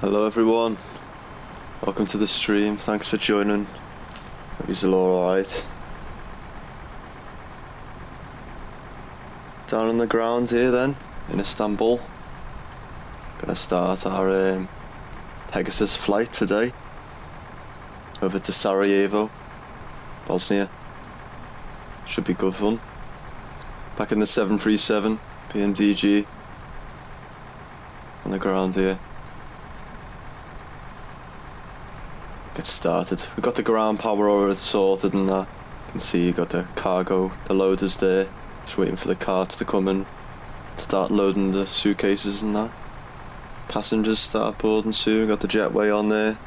Hello everyone, welcome to the stream, thanks for joining. Hope you're all alright. Down on the ground here then, in Istanbul. Gonna start our Pegasus flight today. Over to Sarajevo, Bosnia. Should be good fun. Back in the 737, PMDG. On the ground here. Get started. We've got the ground power already sorted and that. You can see you got the cargo, the loaders there. Just waiting for the carts to come and start loading the suitcases and that. Passengers start boarding soon. Got the jetway on there.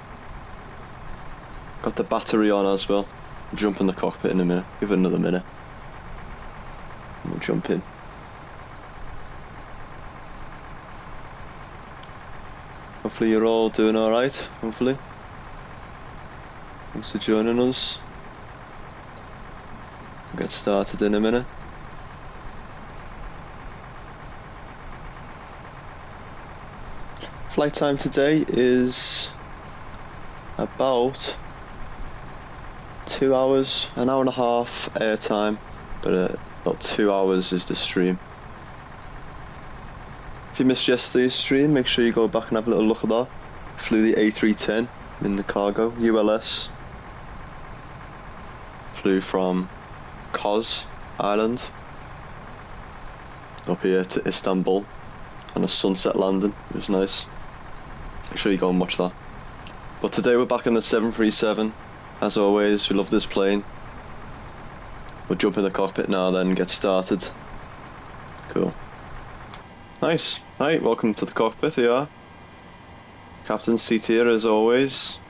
Got the battery on as well. Jump in the cockpit in a minute. Give it another minute. And we'll jump in. Hopefully you're all doing alright. Hopefully. Thanks for joining us. We'll get started in a minute. Flight time today is about 2 hours, an hour and a half air time, but about 2 hours is the stream. If you missed yesterday's stream, make sure you go back and have a little look at that. Flew the A310 in the cargo, ULS. Flew from Kos Island up here to Istanbul on a sunset landing. It was nice. Make sure you go and watch that. But today we're back in the 737. As always, we love this plane. We'll jump in the cockpit now then and get started. Cool. Nice. Right, welcome to the cockpit here. Captain's seat here as always.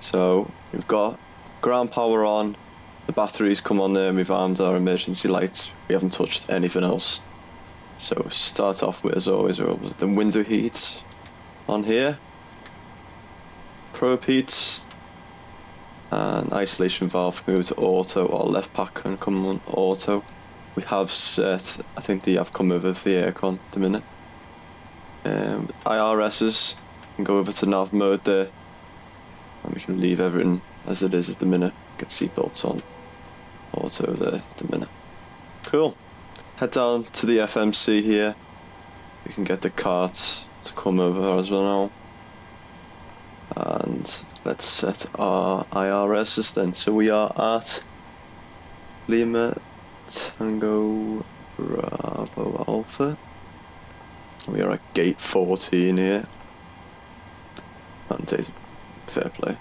So, we've got ground power on. The batteries come on there and we've armed our emergency lights. We haven't touched anything else. So start off with, as always, with the window heat on here. Probe heats. And isolation valve can go to auto, or left pack can come on auto. We have set, I think they have come over for the aircon at the minute. IRSs can go over to nav mode there. And we can leave everything as it is at the minute. Get seatbelts on. Auto there at the minute. Cool. Head down to the FMC here. We can get the carts to come over as well now. And let's set our IRSs then. So we are at Lima Tango Bravo Alpha. We are at gate 14 here. And fair play.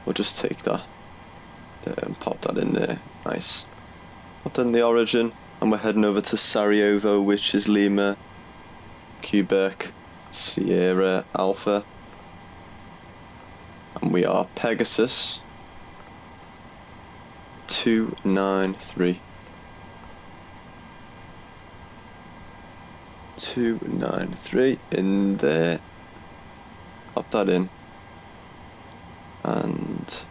We'll just take that. And pop that in there. Nice. Pop that in the origin. And we're heading over to Sarajevo, which is Lima, Quebec, Sierra Alpha. And we are Pegasus 293. 293 in there. Pop that in. And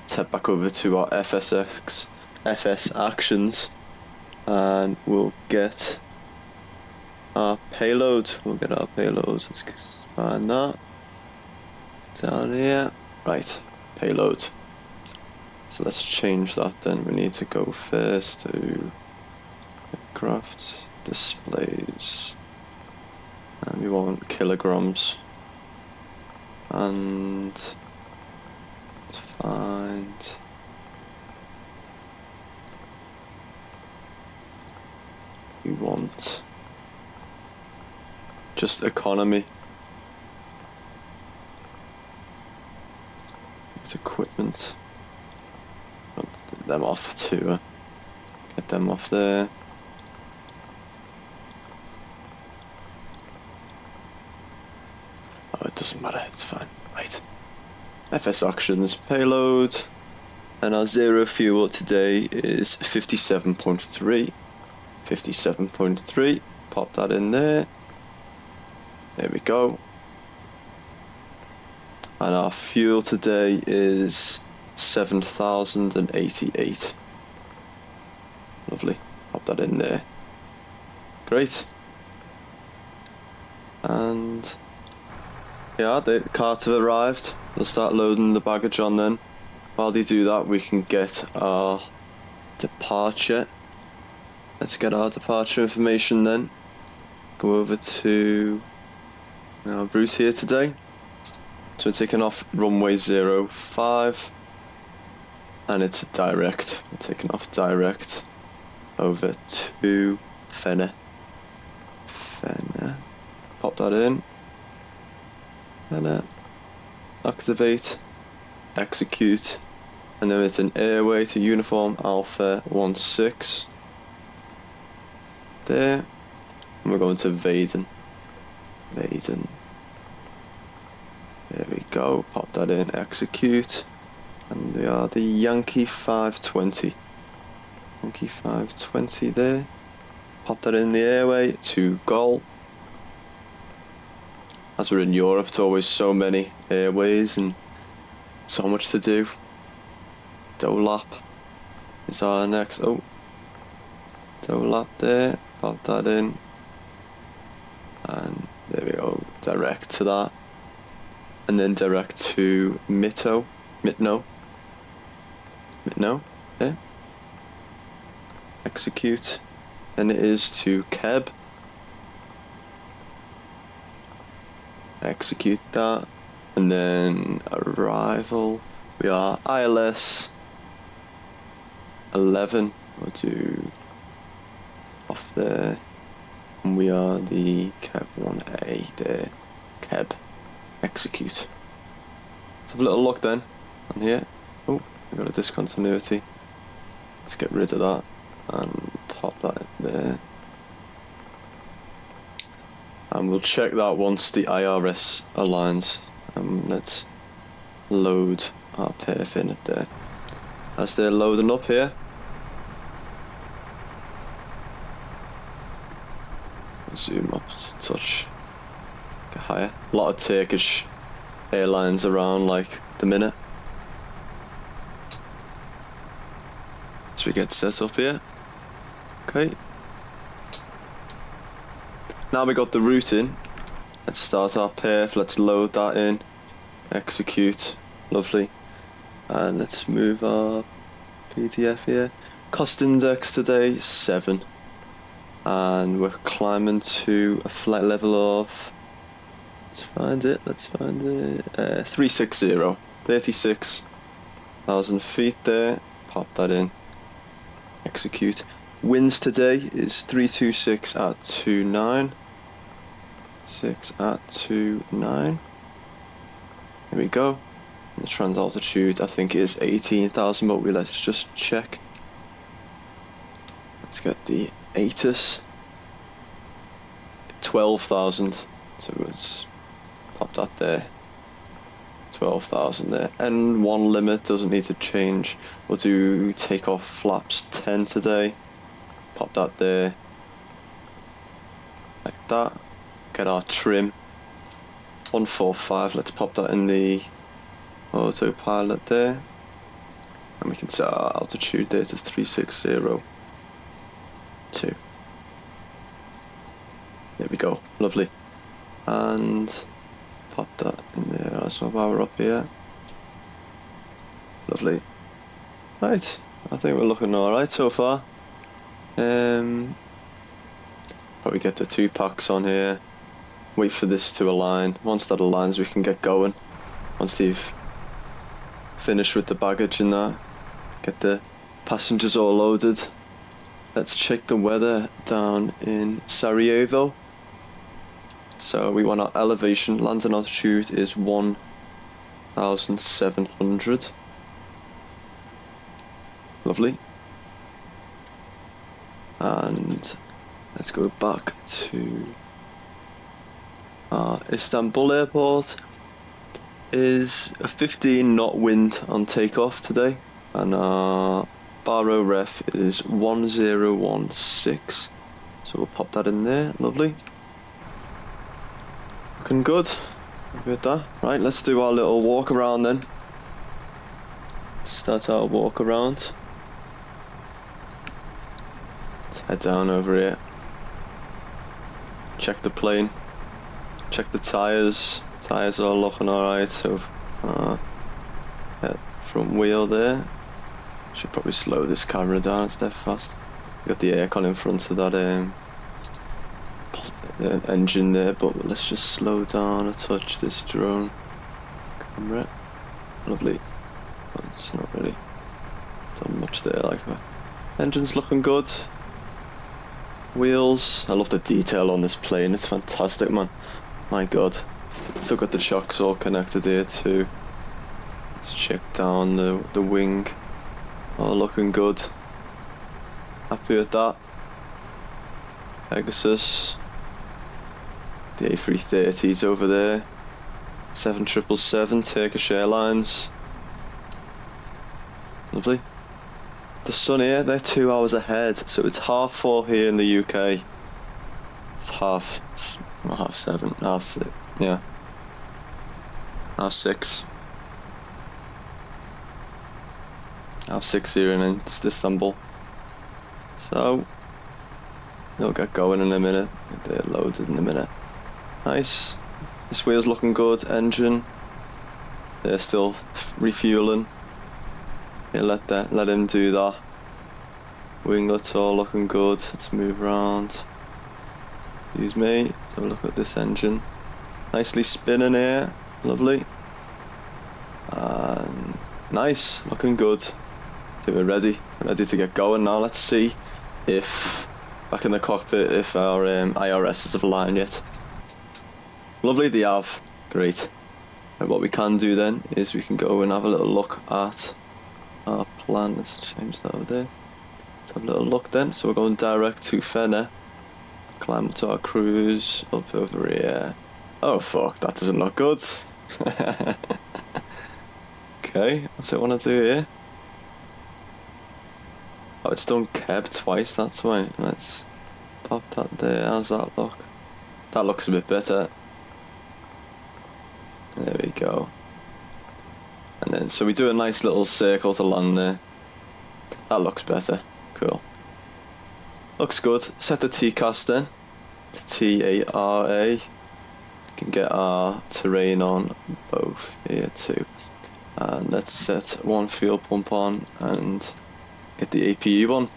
head back over to our FS actions. And we'll get our payload. Let's find that. Down here. Right, payload. So let's change that then. We need to go first to aircraft displays. And we want kilograms. And let's find. We want just economy. It's equipment. I'll get them off too. Get them off there. Oh, it doesn't matter. It's fine. Right. FS actions payload, and our zero fuel today is 57.3. 57.3, pop that in there. There we go. And our fuel today is 7,088. Lovely, pop that in there. Great. And Yeah, the carts have arrived. We'll start loading the baggage on then. While they do that, we can get our departure. Let's get our departure information then. Go over to Bruce here today. So we're taking off runway 05 and it's direct. We're taking off direct over to Fenner. Pop that in. Fenner. Activate. Execute. And then it's an airway to Uniform Alpha 16. There. And we're going to Vaden. There we go, pop that in, execute. And we are the Yankee 520. Yankee 520 there. Pop that in the airway to Gol. As we're in Europe, it's always so many airways and so much to do. Dolap is our next. Oh, Dolap there. Pop that in. And there we go, direct to that. And then direct to Mitno, yeah. Execute. And it is to Keb. Execute that. And then arrival. We are ILS 11. We'll do off there. And we are the Keb 1A there. Keb. Execute. Let's have a little look then on here. Oh, we've got a discontinuity. Let's get rid of that and pop that in there. And we'll check that once the IRS aligns. Let's load our perf in it there. As they're loading up here. Zoom up to touch. Get higher. A lot of Turkish airlines around like the minute. So we get set up here. Okay. Now we got the route in. Let's start our perf. Let's load that in. Execute. Lovely. And let's move our PDF here. Cost index today 7. And we're climbing to a flight level of, let's find it, 360, 36,000 feet there, pop that in, execute. Winds today is 326 at 29, 6 at 29, here we go. The trans altitude I think is 18,000, but let's just check. Let's get the ATIS 12,000, so let's pop that there. 12,000 there. N1 limit doesn't need to change. We'll do takeoff flaps 10 today. Pop that there. Like that. Get our trim 145. Let's pop that in the autopilot there. And we can set our altitude there to 360. 2. There we go, lovely. And pop that in there as well while we're up here. Lovely. Right, I think we're looking alright so far. Probably get the 2 packs on here. Wait for this to align. Once that aligns we can get going. Once they've finished with the baggage and that. Get the passengers all loaded. Let's check the weather down in Sarajevo. So we want our elevation, landing altitude is 1,700. Lovely. And let's go back to Istanbul airport. Is a 15 knot wind on takeoff today, and our Baro ref is 1016, so we'll pop that in there. Lovely. Looking good. Happy with that. Right, let's do our little walk around then. Start our walk around. Let's head down over here. Check the plane. Check the tyres. Tyres are looking alright, so yeah, front wheel there. Should probably slow this camera down, it's dead fast. Got the aircon in front of that engine there, but let's just slow down a touch this drone camera. Lovely. Well, it's not really done much there, like that. Engine's looking good. Wheels. I love the detail on this plane, it's fantastic, man. My god. Still got the shocks all connected here too. Let's check down the wing. All looking good. Happy with that. Pegasus. The A330's over there. 7777 Turkish Airlines. Lovely. The sun here, they're 2 hours ahead, so it's 4:30 here in the UK. It's not 7:30, 6, yeah. 6:30. 6:30 here in Istanbul. So, it'll get going in a minute. They're loaded in a minute. Nice. This wheel's looking good. Engine. They're still refueling. Yeah, let him do that. Winglets all looking good. Let's move around. Excuse me. Let's have a look at this engine. Nicely spinning here. Lovely. And nice. Looking good. Okay, we're ready to get going now. Let's see if back in the cockpit if our IRS have aligned yet. Lovely, they have. Great. And what we can do then is we can go and have a little look at our plan. Let's change that over there. Let's have a little look then. So we're going direct to Fene. Climb to our cruise up over here. Oh fuck, that doesn't look good. Okay, what's it want to do here? Oh, it's done Keb twice, that's why. Let's pop that there. How's that look? That looks a bit better. There we go. And then, so we do a nice little circle to land there. That looks better. Cool. Looks good. Set the TCAS then to TARA. Can get our terrain on both here too. And let's set one fuel pump on and get the APU on.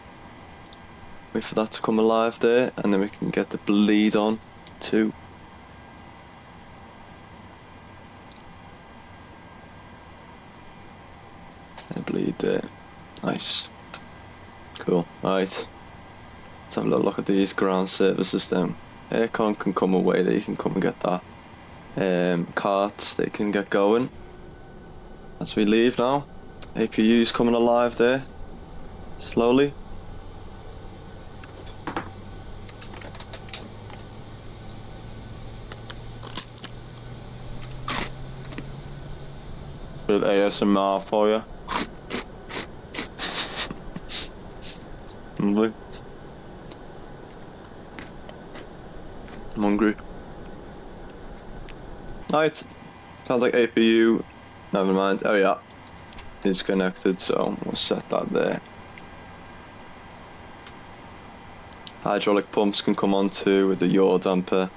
Wait for that to come alive there, and then we can get the bleed on too. And bleed there. Nice. Cool. Right. Let's have a little look at these ground services then. Aircon can come away there, you can come and get that. Carts, they can get going. As we leave now. APU's coming alive there. Slowly. Bit of ASMR for you. Lovely. I'm hungry. Right. Sounds like APU. Never mind. Oh yeah. It's connected, so we'll set that there. Hydraulic pumps can come on too with the yaw damper.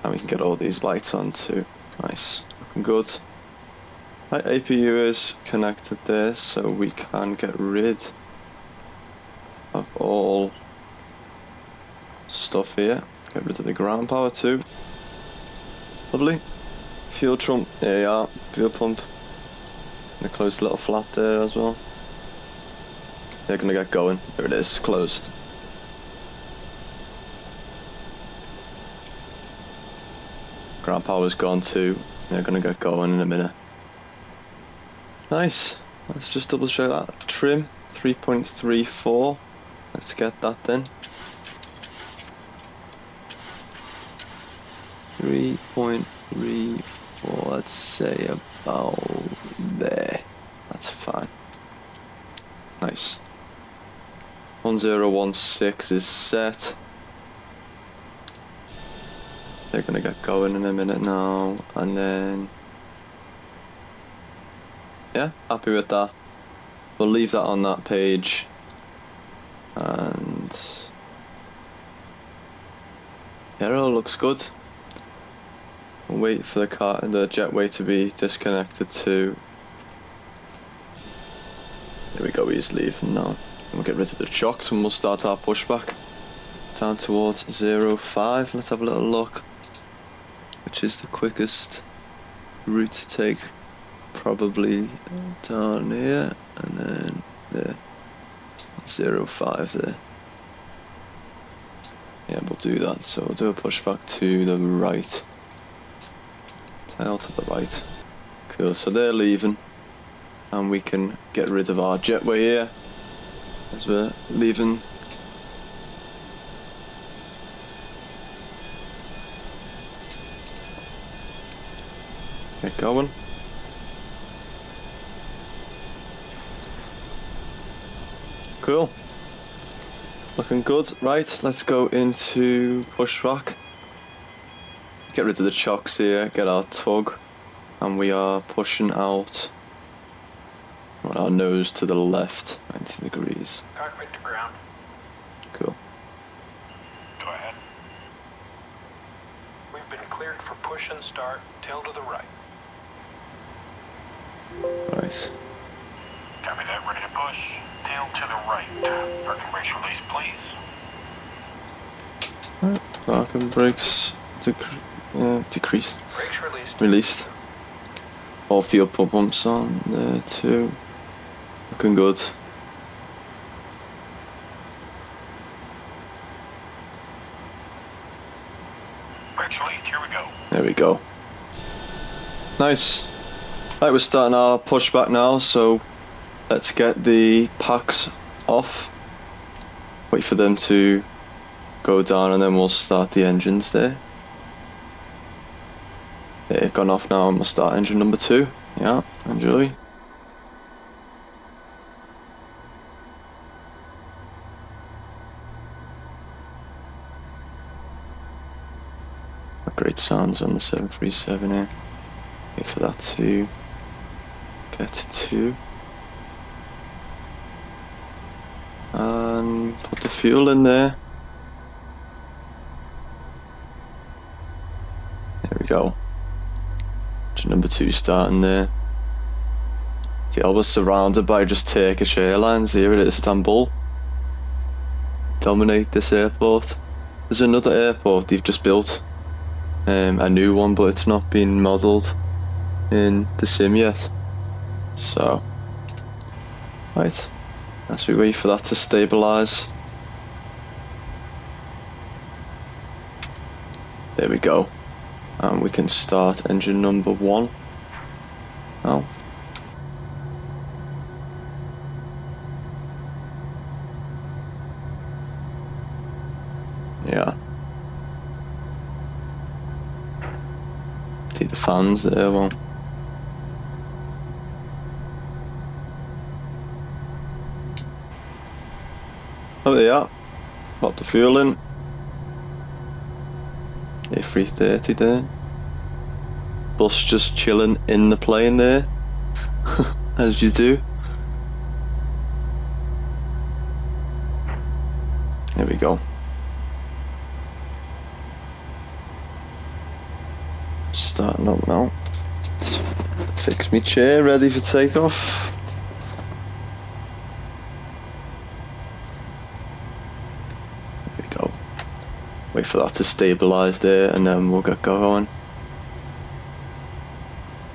And we can get all these lights on too. Nice. Looking good. Right, APU is connected there, so we can get rid of all stuff here. Get rid of the ground power too. Lovely. Fuel pump, there you are, fuel pump. Gonna close the little flap there as well. They're gonna get going. There it is, closed. Ground power's gone too. They're gonna get going in a minute. Nice. Let's just double check that. Trim 3.34. Let's get that then. 3.34, let's say about there. That's fine. Nice. 1016 is set. They're gonna get going in a minute now, and then yeah, happy with that. We'll leave that on that page, and yeah, it all looks good. We'll wait for the jetway to be disconnected to. There we go, he's leaving now. We'll get rid of the chocks and we'll start our pushback down towards 05. Let's have a little look. Which is the quickest route to take? Probably down here and then there. 05 there. Yeah, we'll do that. So we'll do a pushback to the right. Tail to the right. Cool, so they're leaving. And we can get rid of our jetway here as we're leaving. Get going. Cool. Looking good. Right, let's go into pushback. Get rid of the chocks here, get our tug, and we are pushing out on our nose to the left, 90 degrees. Cockpit to ground. Cool. Go ahead. We've been cleared for push and start, tail to the right. Right. Copy that, ready to push. Tail to the right. Parking brakes release, please. Parking brakes decreased. Brakes released. Released. All field pump pumps on there too. Looking good. Brakes released, here we go. There we go. Nice. Right, we're starting our pushback now, so let's get the packs off. Wait for them to go down and then we'll start the engines there. They've gone off now and we'll start engine number 2. Yeah, enjoy. Great sounds on the 737 here. Wait for that to get to 2. And put the fuel in there. There we go. Engine number 2 starting there. See, I was surrounded by just Turkish Airlines here at Istanbul. Dominate this airport. There's another airport they've just built. A new one, but it's not been modelled in the sim yet. So, right, as we wait for that to stabilise. There we go. And we can start engine number 1 now. Yeah. See the fans there, well. Oh, they are. Pop the fuel in. A330 there. Bus just chilling in the plane there. As you do. There we go. Starting up now. Fix me chair, ready for takeoff. There we go. Wait for that to stabilise there and then we'll get going.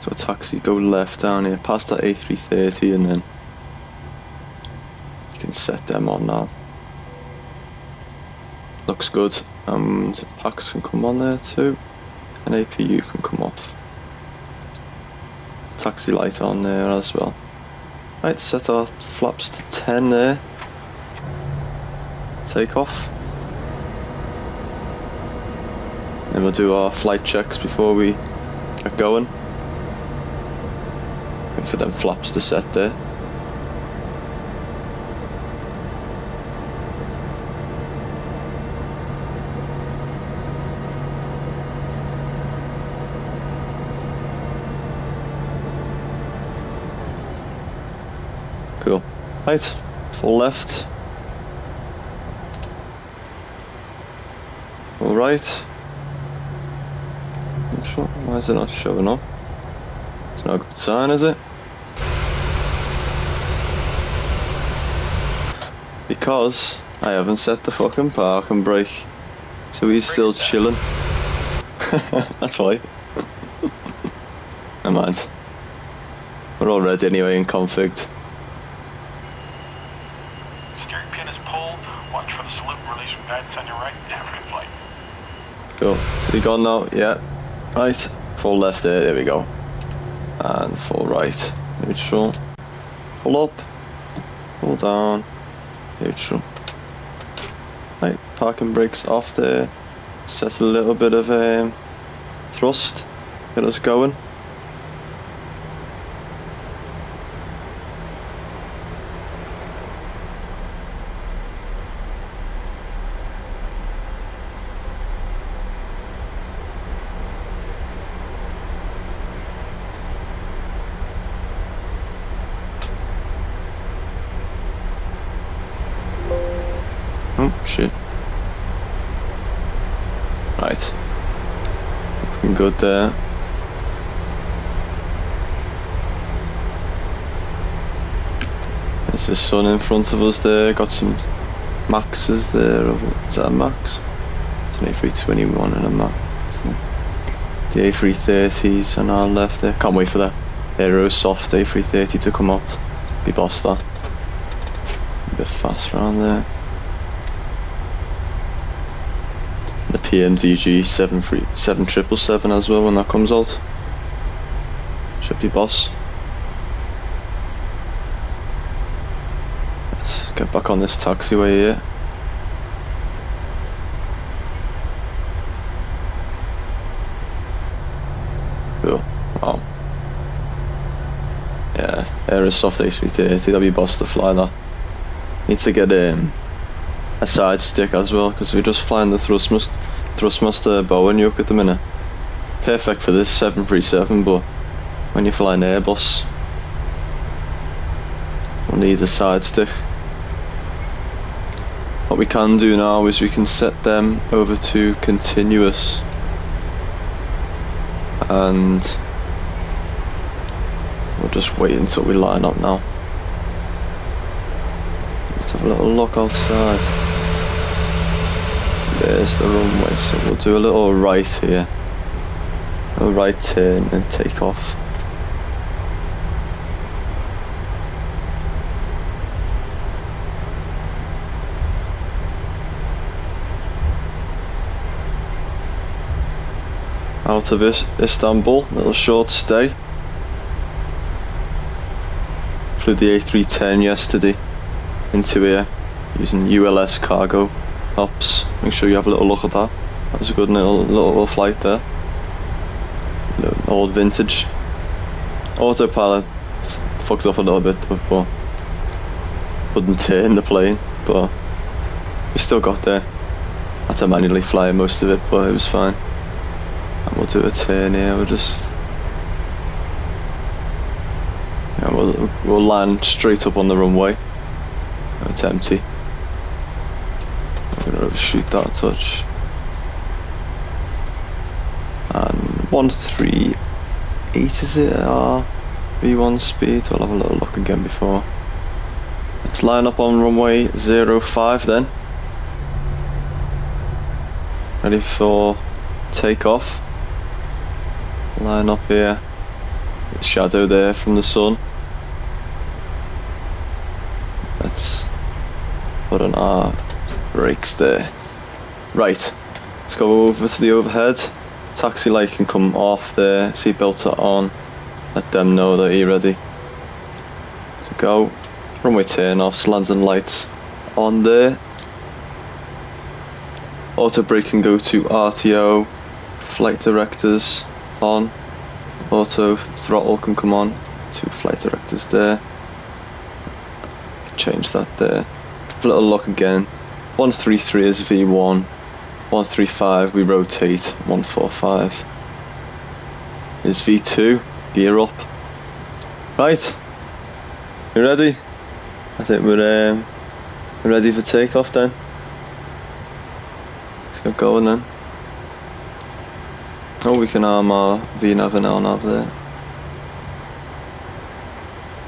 So taxi, go left down here, past that A330 and then you can set them on now. Looks good, and packs can come on there too. And APU can come off. Taxi light on there as well. Right, set our flaps to 10 there. Take off. Then we'll do our flight checks before we get going. Wait for them flaps to set there. Cool. Right, full left. All right. Sure. Why is it not showing up? It's not a good sign, is it? Because I haven't set the fucking parking brake. So he's still chilling. That's why. Never mind. We're all ready anyway and configured. Steering pin is pulled. Watch for the salute and release from guidance on your right. And free flight. Go. So you gone now? Yeah. Right. Full left there. There we go. And full right. Neutral. Full up. Full down. Neutral. Right. Parking brakes off there. Set a little bit of thrust. Get us going. Oh shit. Right. Looking good there. There's the sun in front of us there. Got some Maxes there. Is that a Max? It's an A321 and a Max. The A330s on our left there. Can't wait for that Aero soft A330 to come out. Be boss that. A bit fast around there. The PMDG 7777 as well when that comes out. Should be boss. Let's get back on this taxiway here. Cool. Wow. Yeah, Aerosoft A330, that'd be boss to fly that. Need to get a side stick as well, because we're just flying the Thrustmaster Boeing yoke at the minute. Perfect for this 737, but when you're flying Airbus, we'll need a side stick. What we can do now is we can set them over to continuous, and we'll just wait until we line up now. Let's have a little look outside. There's the runway, so we'll do a little right here. A right turn and take off. Out of Istanbul, little short stay. Flew the A310 yesterday into here using ULS cargo ops. Make sure you have a little look at that. That was a good little flight there. Old vintage. Autopilot fucked up a little bit, but wouldn't turn the plane, but we still got there. Had to manually fly most of it, but it was fine. And we'll do a turn here. We'll just, yeah, we'll land straight up on the runway. It's empty. I'm gonna overshoot that a touch. And 138 is it? V1 speed. We'll have a little look again before. Let's line up on runway 05 then. Ready for takeoff. Line up here. Shadow there from the sun. Let's put on our brakes there. Right, let's go over to the overhead. Taxi light can come off there. Seatbelts are on. Let them know that you're ready. So go. Runway turn offs, landing lights on there. Auto brake can go to RTO. Flight directors on. Auto throttle can come on to flight directors there. Change that there. Have a little look again. 133 is V1. 135 we rotate. 145 is V2. Gear up. Right. You ready? I think we're ready for takeoff then. Let's get going then. Oh, we can arm our VNav and LNav there.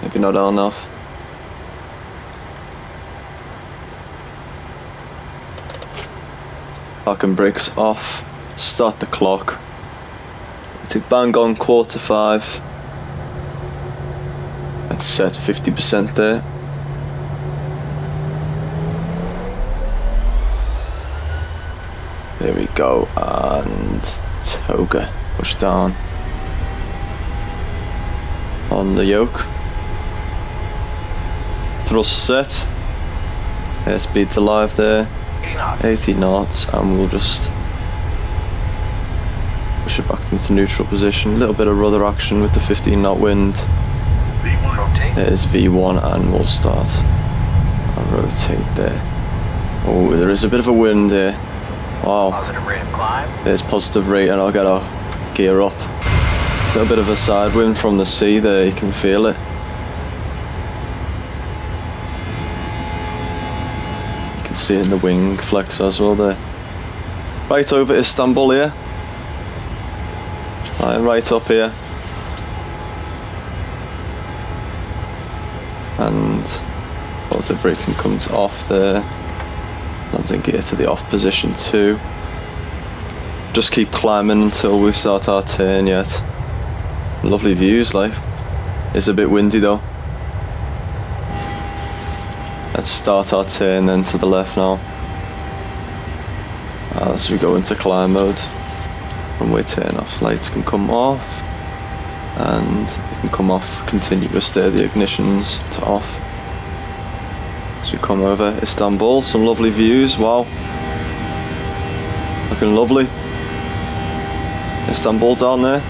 Maybe not LNav. Parking brakes off. Start the clock. To bang on 4:45. Let's set 50% there. There we go, and toga push down on the yoke. Thrust set. Airspeed's alive there. 80 knots, and we'll just push it back into neutral position. A little bit of rudder action with the 15 knot wind. There's V1, and we'll start and rotate there. Oh, there is a bit of a wind here. Wow. Positive rate of climb. There's positive rate, and I'll get our gear up. A little bit of a side wind from the sea there, you can feel it. You can see it in the wing flex as well there. Right over Istanbul here. I'm right up here. And auto braking comes off there. Landing gear to the off position too. Just keep climbing until we start our turn yet. Lovely views, like. It's a bit windy though. Let's start our turn then to the left now. As we go into climb mode. Runway turn off, lights can come off. And they can come off continuous there, the ignitions to off. As we come over Istanbul, some lovely views, wow. Looking lovely. Istanbul down there.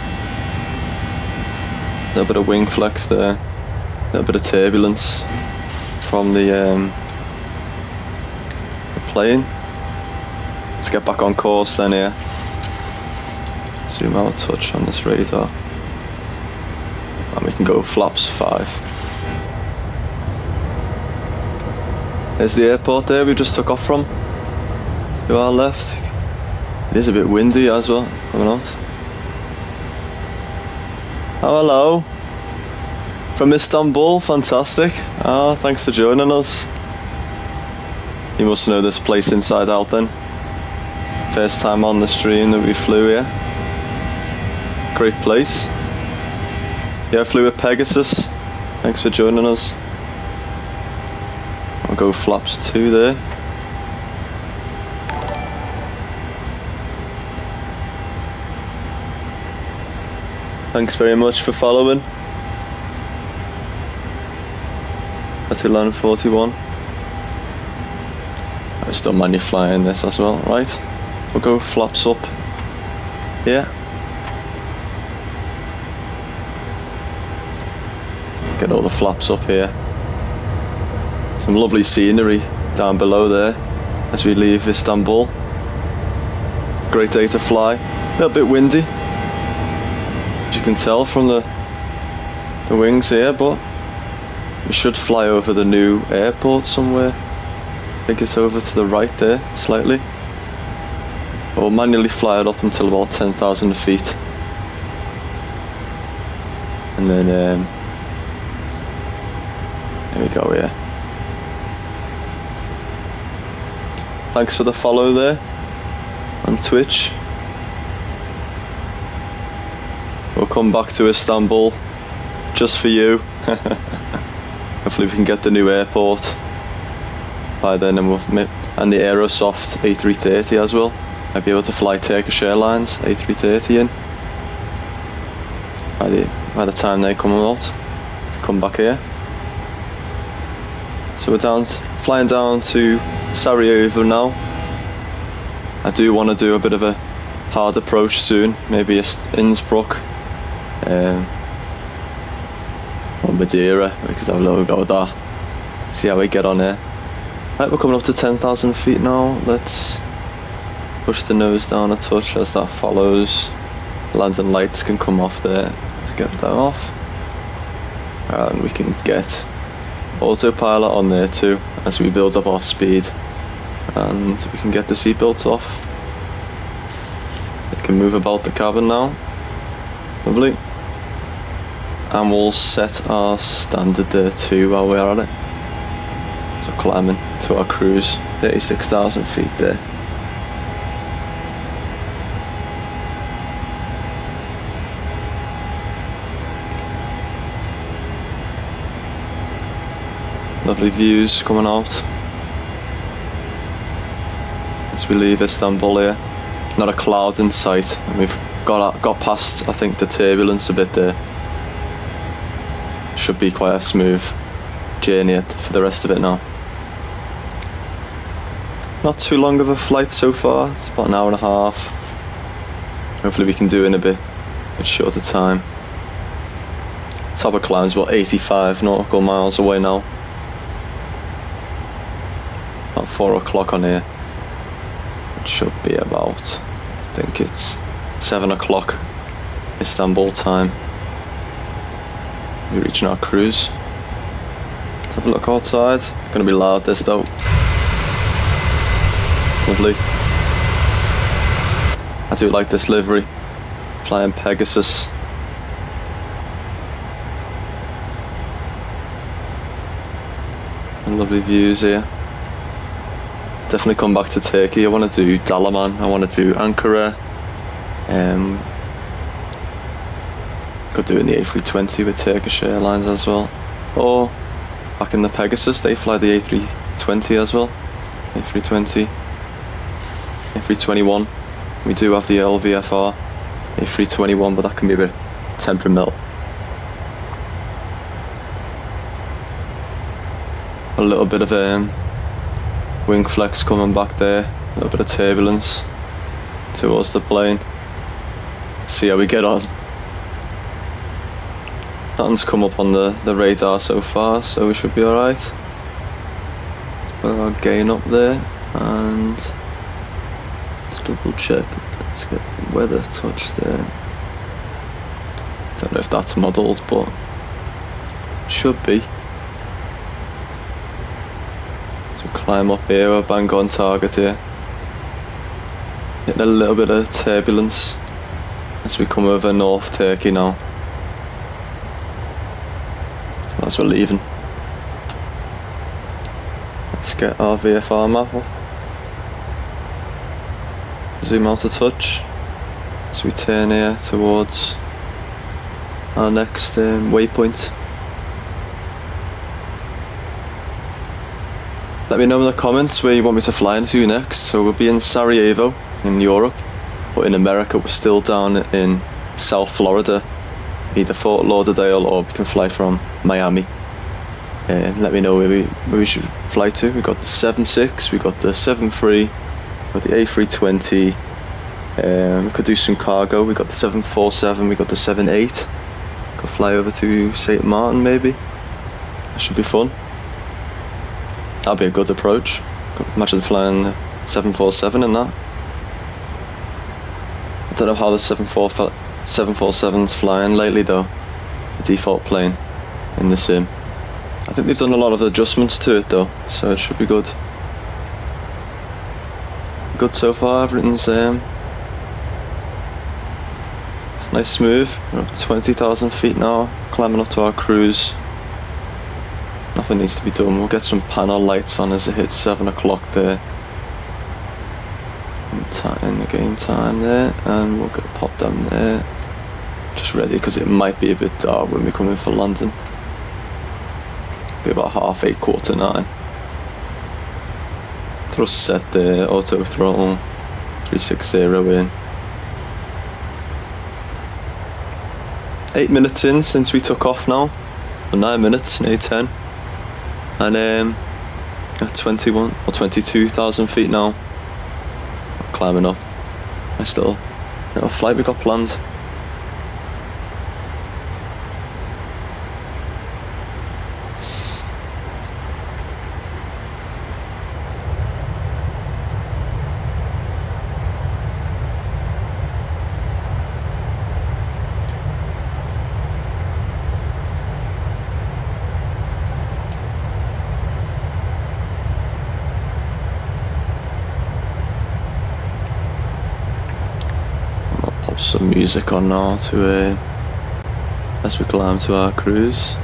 A little bit of wing flex there. A little bit of turbulence from the plane. Let's get back on course then here. Zoom out a touch on this radar. And we can go flaps 5. There's the airport there we just took off from. To our left. It is a bit windy as well, coming out. Oh, hello. From Istanbul, fantastic. Ah, thanks for joining us. You must know this place inside out then. First time on the stream that we flew here. Great place. Yeah, I flew with PEGASUS. Thanks for joining us. I'll go flaps 2 there. Thanks very much for following. That's 11:41. I still manually flying this as well, right? We'll go flaps up. Yeah. Get all the flaps up here. Some lovely scenery down below there as we leave Istanbul. Great day to fly. A little bit windy, as you can tell from the wings here, but we should fly over the new airport somewhere. I think it's over to the right there, slightly. We'll manually fly it up until about 10,000 feet. And then, there we go, yeah. Thanks for the follow there on Twitch. We'll come back to Istanbul just for you. Hopefully we can get the new airport by then, and the Aerosoft A330 as well. I'll be able to fly Turkish Airlines A330 in by the time they come out. Come back here. So we're flying down to Sarajevo now. I do want to do a bit of a hard approach soon, maybe Innsbruck or Madeira. We could have a little go at that. See how we get on here. Right, we're coming up to 10,000 feet now. Let's push the nose down a touch as that follows. Landing lights can come off there. Let's get that off. And we can get autopilot on there too as we build up our speed, and we can get the seatbelts off. can move about the cabin now. Lovely. And we'll set our standard there too while we're at it. So climbing to our cruise, 86,000 feet there. Lovely views coming out as we leave Istanbul here. Not a cloud in sight, and we've got past, I think, the turbulence a bit there. Should be quite a smooth journey for the rest of it now. Not too long of a flight so far, it's about an hour and a half. Hopefully we can do it in a bit shorter time. Top of climb's about 85 nautical miles away now. About 4 o'clock on here. It should be about, I think it's 7 o'clock Istanbul time. We're reaching our cruise. Let's have a look outside. It's going to be loud this though. Lovely. I do like this livery. Flying PEGASUS. And lovely views here. Definitely come back to Turkey. I want to do Dalaman. I want to do Ankara. Could do it in the A320 with Turkish Airlines as well. Or back in the PEGASUS, they fly the A320 as well. A320, A321. We do have the LVFR A321, but that can be a bit temperamental. A little bit of wing flex coming back there. A little bit of turbulence towards the plane. See how we get on. Nothing's come up on the radar so far, so we should be alright. Let's put our gain up there and let's double check. Let's get weather touch there. Don't know if that's modelled, but should be. So climb up here, we're bang on target here. Getting a little bit of turbulence as we come over North Turkey now. As we're leaving, let's get our VFR map up. Zoom out a touch as we turn here towards our next waypoint. Let me know in the comments where you want me to fly into next. So we'll be in Sarajevo in Europe, but in America we're still down in South Florida, either Fort Lauderdale or we can fly from Miami. Let me know where we should fly to. We got the 7.6, we got the 7.3, we got the A320. We could do some cargo. We got the 747, we got the 7.8. Could fly over to St. Martin maybe. That should be fun. That'd be a good approach. Imagine flying the 747 in that. I don't know how the 747's flying lately though. The default plane in the sim. I think they've done a lot of adjustments to it though, so it should be good. Good so far, everything's it's nice smooth. We're up 20,000 feet now, climbing up to our cruise. Nothing needs to be done. We'll get some panel lights on as it hits 7 o'clock there. In the game time there, and we'll get popped down there. Just ready because it might be a bit dark when we come in for London. Be about 8:30, 8:45. Thrust set there, auto throttle, 360 in. 8 minutes in since we took off now, or 9 minutes, nearly 10. And at 21 or 22,000 feet now, climbing up. Nice little flight we got planned. some music on now to as we climb to our cruise.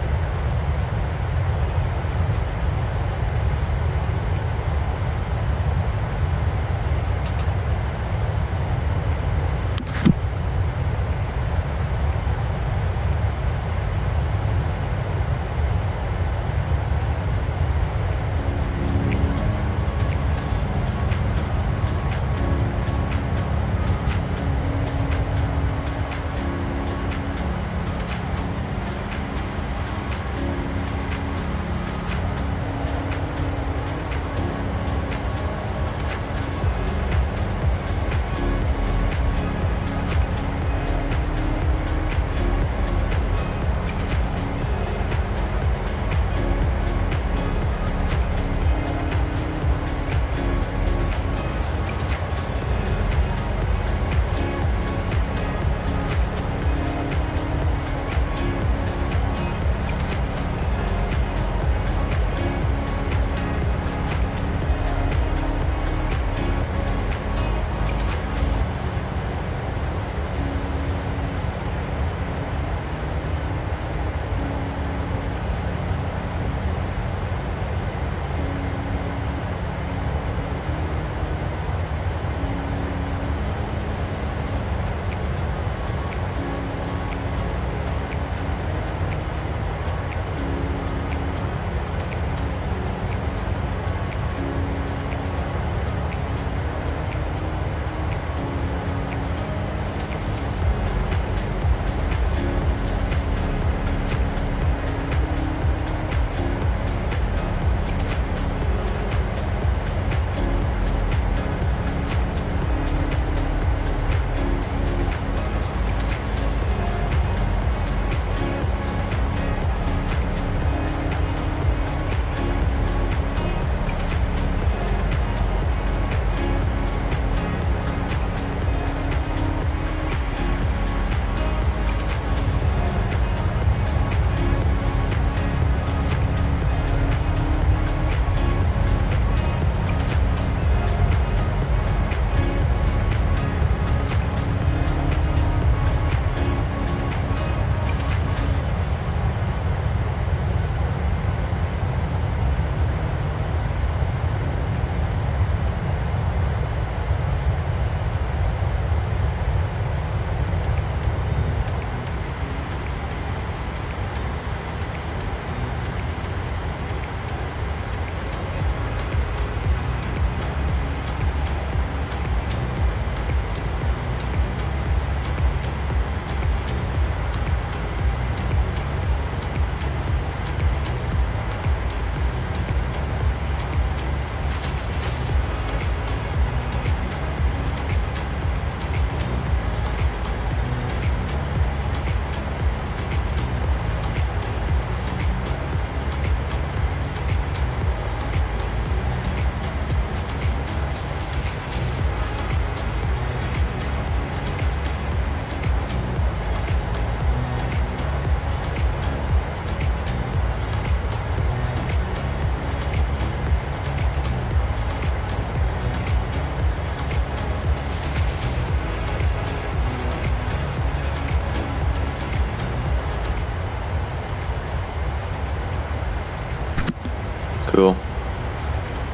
Cool.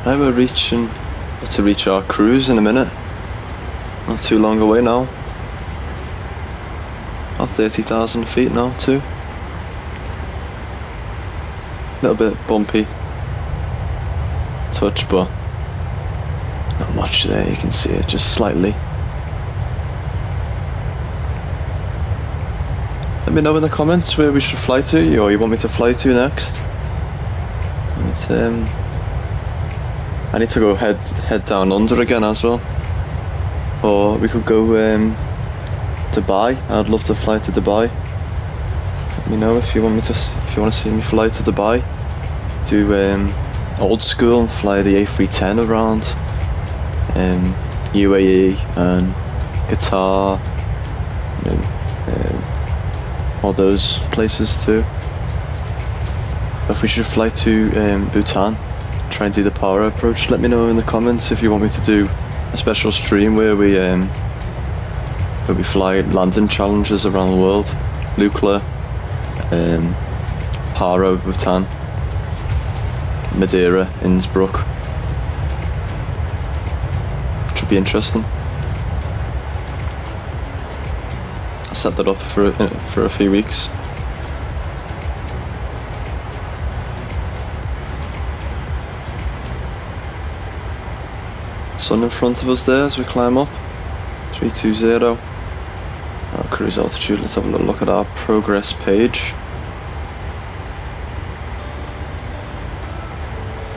Now we're to reach our cruise in a minute. Not too long away now. About 30,000 feet now too. A little bit bumpy. Touch, but not much there, you can see it just slightly. Let me know in the comments where we should fly to, or you want me to fly to next. And, I need to go head down under again as well. Or we could go Dubai. I'd love to fly to Dubai. Let me know if you want to see me fly to Dubai. Do old school and fly the A310 around UAE and Qatar and all those places too. If we should fly to Bhutan, try and do the power approach, let me know in the comments if you want me to do a special stream where we where we fly landing challenges around the world. Lukla, Paro, Bhutan, Madeira, Innsbruck. Should be interesting. I set that up for a few weeks. Sun in front of us there as we climb up. 320. Our cruise altitude. Let's have a little look at our progress page.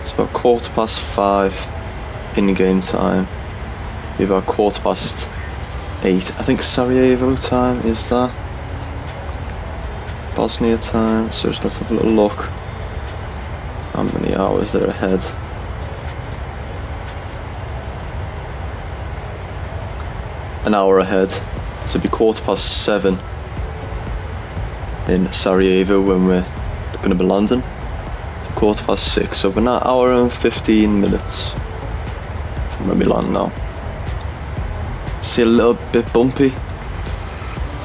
It's about 5:15 in-game time. We have about 8:15. I think Sarajevo time is that. Bosnia time. So let's have a little look. How many hours they're ahead? An hour ahead. So it'd be 7:15 in Sarajevo when we're going to be landing. 6:15. So we're an hour and 15 minutes from when we land now. See a little bit bumpy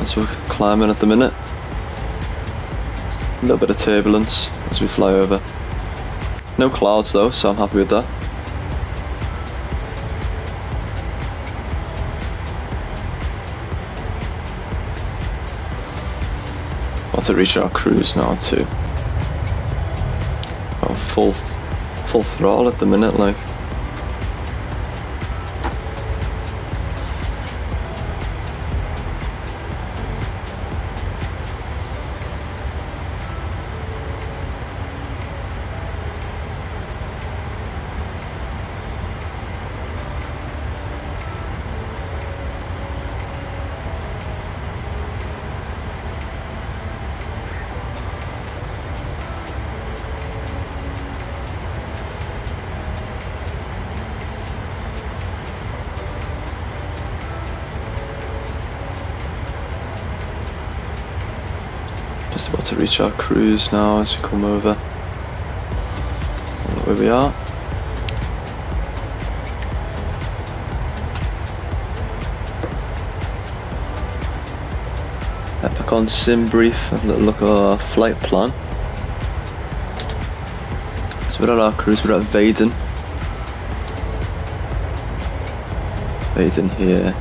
as we're climbing at the minute. A little bit of turbulence as we fly over. No clouds though, so I'm happy with that. About to reach our cruise now too. Oh, full throttle at the minute, like. Just about to reach our cruise now as we come over. Where we are. Back on sim brief, have a little look at our flight plan. So we're at our cruise, we're at Vaden. Vaden here.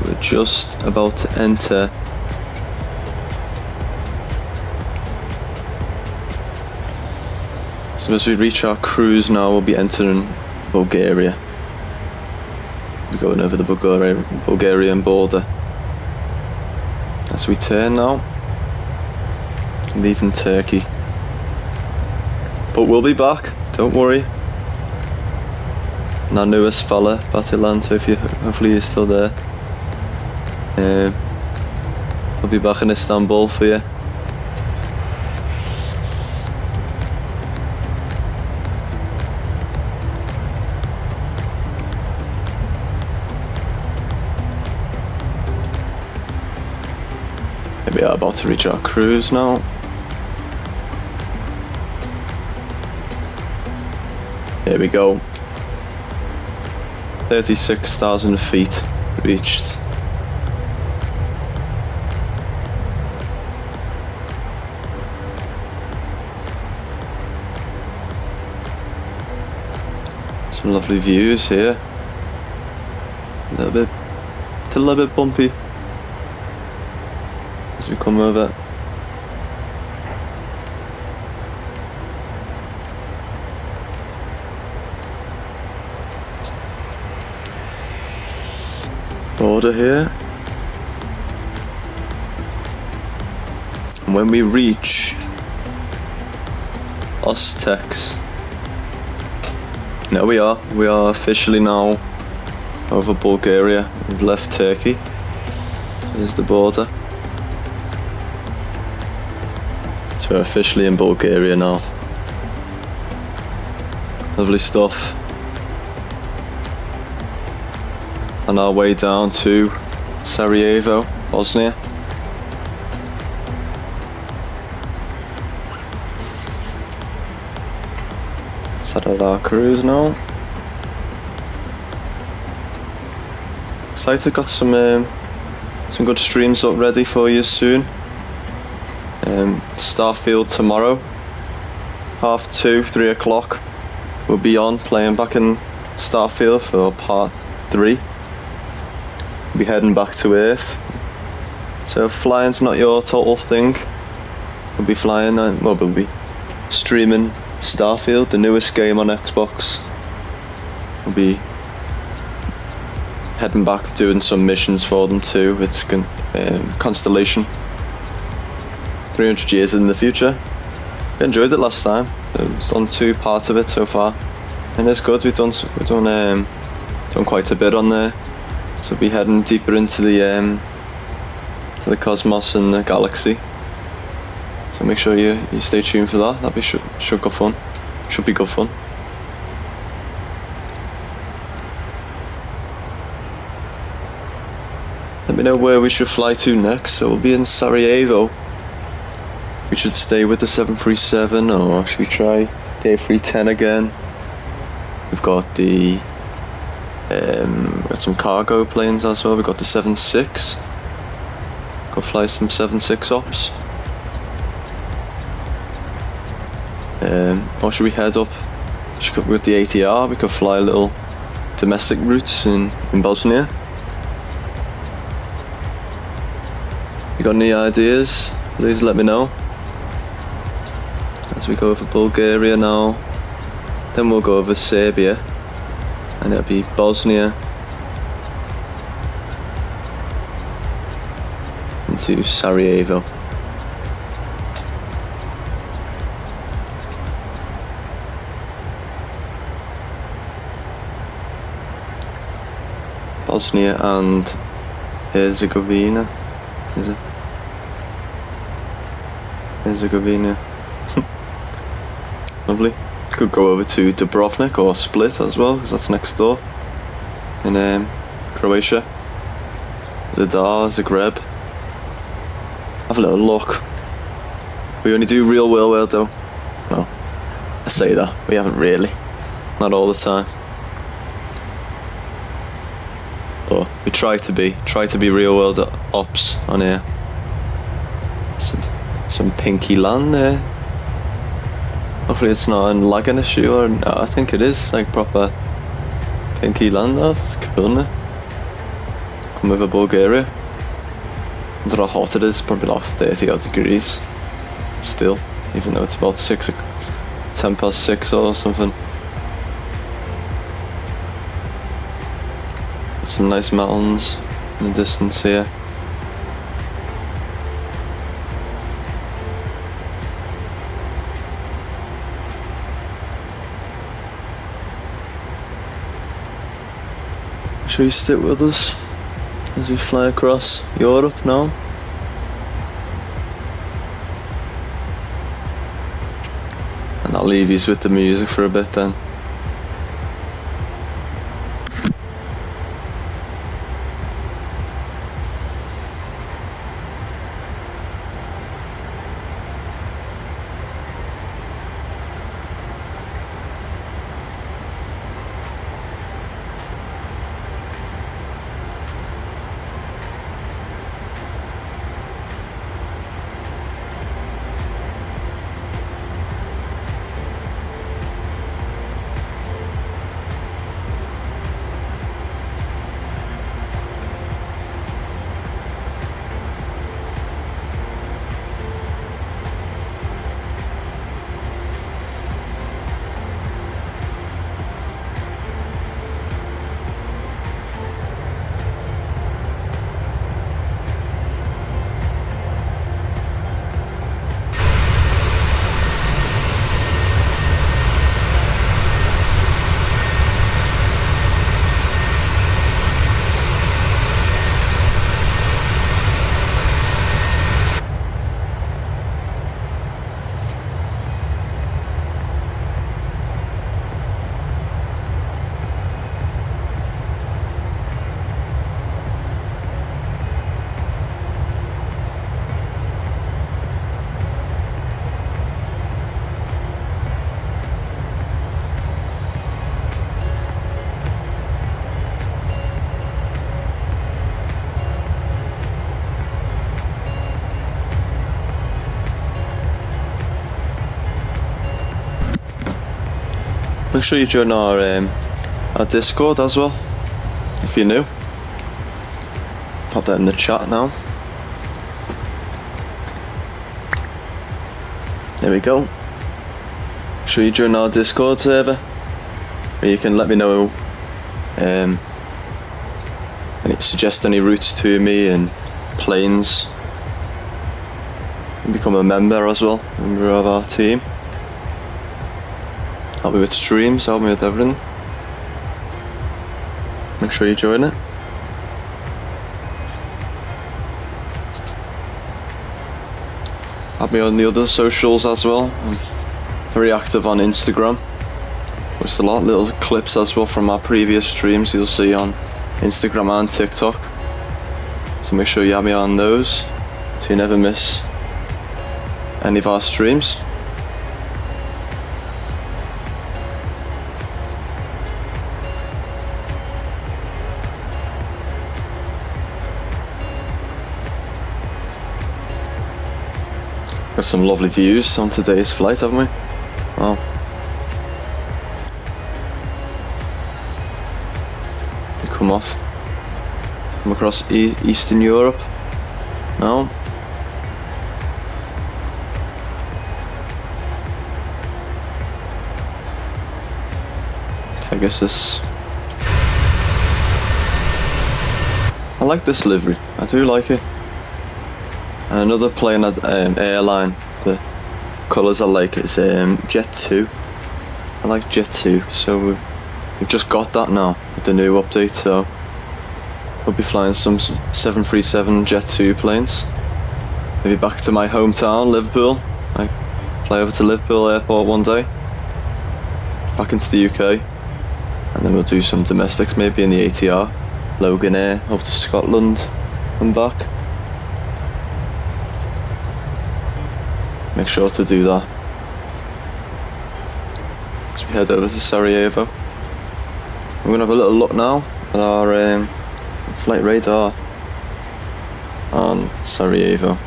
We're just about to enter so as we reach our cruise now, we'll be entering Bulgaria. We're going over the Bulgarian border as we turn now, leaving Turkey. But we'll be back, don't worry. And our newest fella, Batilan, so hopefully he's still there. I'll be back in Istanbul for you. We are about to reach our cruise now. Here we go. 36,000 feet reached. Some lovely views here. It's a little bit bumpy as we come over. Border here. And when we reach Ostex, there we are officially now over Bulgaria. We've left Turkey. There's the border. So we're officially in Bulgaria now. Lovely stuff. On our way down to Sarajevo, Bosnia. Set out our cruise now. excited. Got some good streams up ready for you soon. Starfield tomorrow, 2:30, 3 o'clock. We'll be on playing back in Starfield for part 3. We'll be heading back to Earth. So flying's not your total thing. We'll be flying and we'll be streaming Starfield, the newest game on Xbox. We'll be heading back, doing some missions for them too. It's Constellation. 300 years in the future. I enjoyed it last time. I've done 2 parts of it so far, and it's good. We've done quite a bit on there. So we'll be heading deeper into the cosmos and the galaxy. So make sure you stay tuned for that. That'll be should go fun. Should be good fun. Let me know where we should fly to next. So we'll be in Sarajevo. We should stay with the 737, or should we try the A310 again? We've got the got some cargo planes as well. We've got the 76. Go fly some 76 ops. Or should we head up? With the ATR, we could fly little domestic routes in Bosnia. You got any ideas? Please let me know. As we go over Bulgaria now, then we'll go over Serbia, and it'll be Bosnia into Sarajevo. Bosnia and Herzegovina, is it? Herzegovina. Lovely. Could go over to Dubrovnik or Split as well, because that's next door in Croatia. Zadar, Zagreb. Have a little look. We only do real world though. Well, I say that, we haven't really. Not all the time. But we try to be real world ops on here. Some pinky land there. Hopefully it's not a lagging issue, or no, I think it is like proper pinky land. That's cool, isn't it? Come over Bulgaria. I wonder how hot it is, probably like 30 odd degrees. Still, even though it's about 10 past 6 or something. Some nice mountains in the distance here. Sure you stick with us as we fly across Europe now. And I'll leave you with the music for a bit then. Make sure you join our Discord as well, if you're new. Pop that in the chat now. There we go. Make sure you join our Discord server, where you can let me know and suggest any routes to me and planes, and become a member as well, member of our team. Help me with streams, help me with everything. Make sure you join it. Add me on the other socials as well. I'm very active on Instagram. Post a lot of little clips as well from our previous streams you'll see on Instagram and TikTok. So make sure you add me on those so you never miss any of our streams. Got some lovely views on today's flight, haven't we? Wow. We come across Eastern Europe now. Pegasus. I like this livery, I do like it. And another plane airline, the colours I like is Jet 2. I like Jet 2, so we've just got that now with the new update, so we'll be flying some 737 Jet 2 planes. Maybe back to my hometown, Liverpool. I fly over to Liverpool airport one day, back into the UK, and then we'll do some domestics maybe in the ATR, Logan Air, up to Scotland and back. Make sure to do that. As we head over to Sarajevo, we're going to have a little look now at our flight radar on Sarajevo.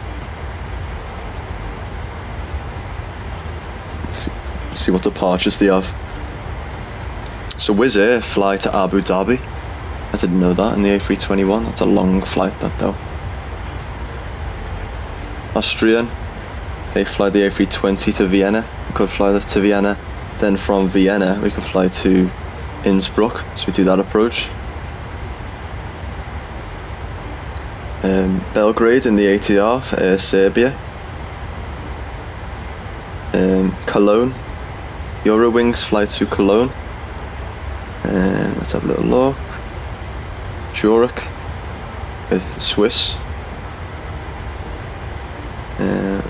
See what departures they have. So Wizz Air fly to Abu Dhabi. I didn't know that in the A321. That's a long flight, that though. Austrian, they fly the A320 to Vienna. We could fly that to Vienna. Then from Vienna we could fly to Innsbruck. So we do that approach. Belgrade in the ATR for Air Serbia. Cologne. Eurowings fly to Cologne. Let's have a little look. Zurich with Swiss.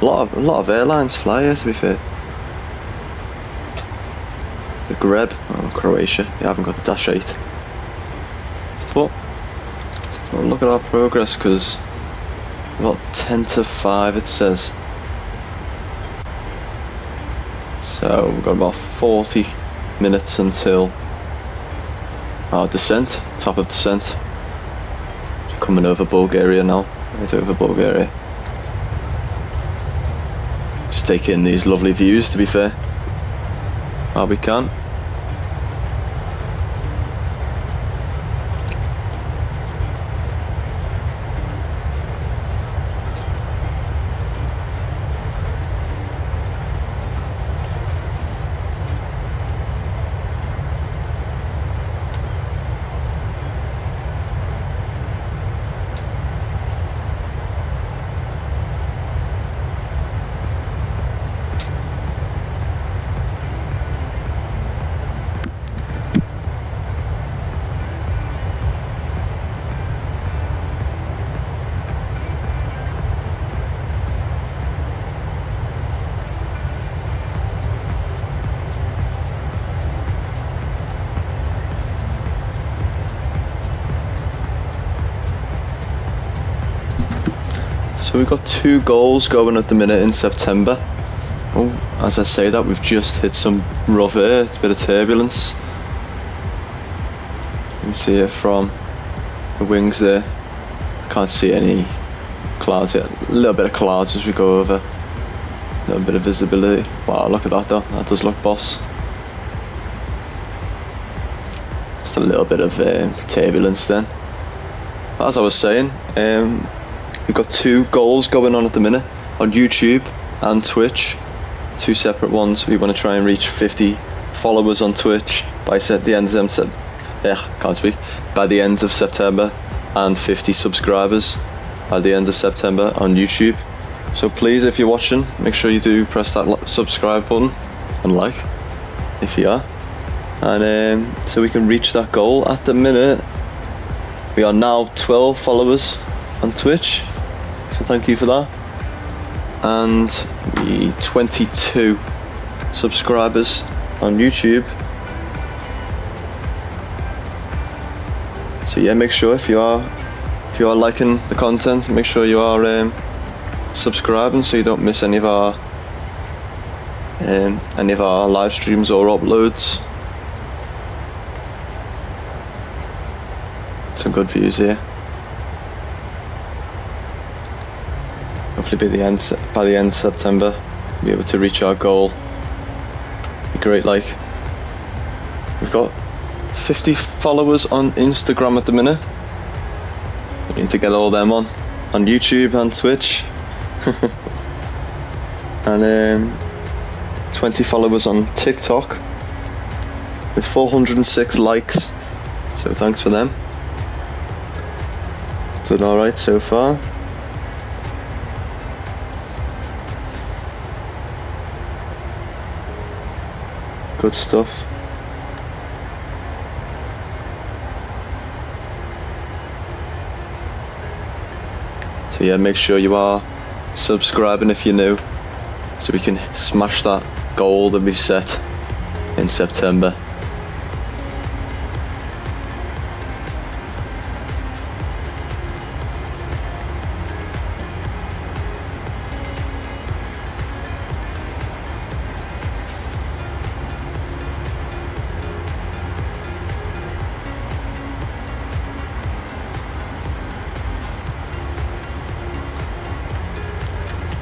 A lot of airlines fly here, to be fair. The Greb, Croatia. You haven't got the Dash 8. But let's have a look at our progress, because it's about 10 to 5 it says. So we've got about 40 minutes until our descent, top of descent. Coming over Bulgaria now. It's over Bulgaria. Just take in these lovely views, to be fair. While we can. So we've got 2 goals going at the minute in September. Oh, as I say that, we've just hit some rough air, it's a bit of turbulence. You can see it from the wings there. I can't see any clouds yet. A little bit of clouds as we go over. A little bit of visibility. Wow, look at that though, that does look boss. a little bit of turbulence then. As I was saying, we've got 2 goals going on at the minute on YouTube and Twitch, 2 separate ones. We want to try and reach 50 followers on Twitch by the end of September, and 50 subscribers by the end of September on YouTube. So please, if you're watching, make sure you do press that subscribe button and like if you are, and so we can reach that goal. At the minute we are now 12 followers on Twitch, so thank you for that, and 22 subscribers on YouTube. So yeah, make sure if you are liking the content, make sure you are subscribing so you don't miss any of our live streams or uploads. Some good views here. Hopefully by the end of September we'll be able to reach our goal. Be great. Like, we've got 50 followers on Instagram at the minute. We need to get all them on YouTube and Twitch. And 20 followers on TikTok with 406 likes, so thanks for them. Doing alright so far. Good stuff. So yeah, make sure you are subscribing if you're new, so we can smash that goal that we've set in September.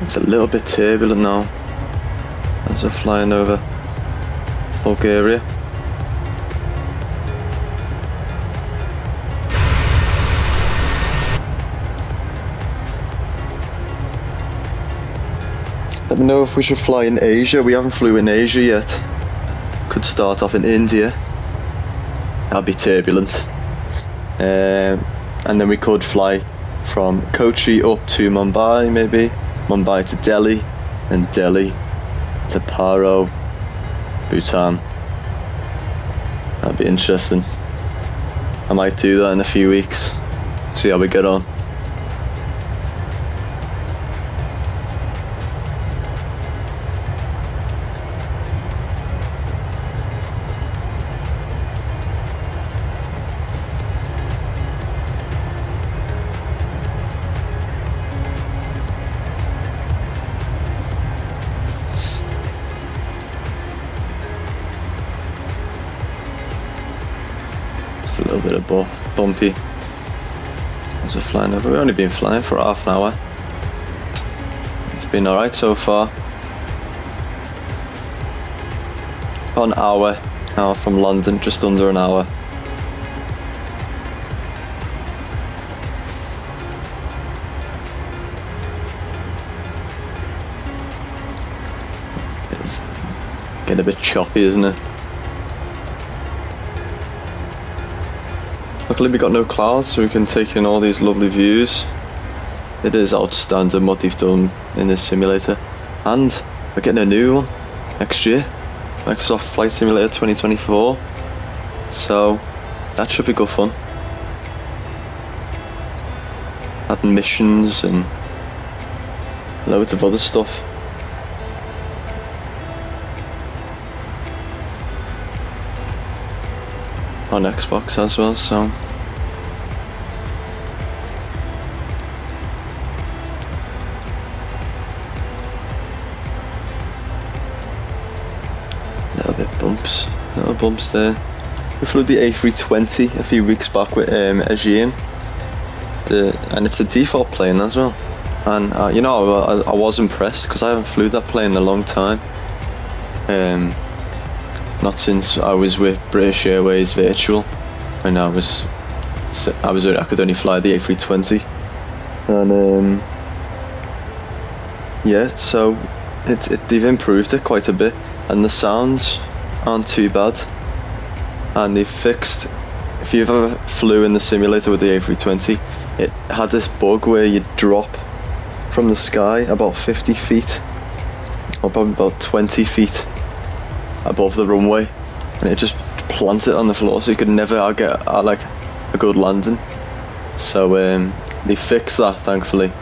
It's a little bit turbulent now as we're flying over Bulgaria. Let me know if we should fly in Asia. We haven't flew in Asia yet. Could start off in India. That'd be turbulent. And then we could fly from Kochi up to Mumbai, maybe. Mumbai to Delhi, and Delhi to Paro, Bhutan. That'd be interesting. I might do that in a few weeks. See how we get on. Just a little bit of bumpy as we're flying over. We've only been flying for half an hour. It's been alright so far. About an hour from London, just under an hour. It's getting a bit choppy, isn't it? Luckily we got no clouds, so we can take in all these lovely views. It is outstanding what they've done in this simulator. And we're getting a new one next year. Microsoft Flight Simulator 2024. So that should be good fun. Adding missions and loads of other stuff. On Xbox as well, so little bumps there. We flew the A320 a few weeks back with Aegean, and it's a default plane as well. And you know, I was impressed because I haven't flew that plane in a long time. Not since I was with British Airways Virtual right now I could only fly the A320, and yeah, so they've improved it quite a bit, and the sounds aren't too bad, and they've fixed. If you've ever flew in the simulator with the A320, it had this bug where you drop from the sky about 50 feet, or probably about 20 feet above the runway, and it just planted on the floor, so you could never get like a good landing. So they fixed that, thankfully.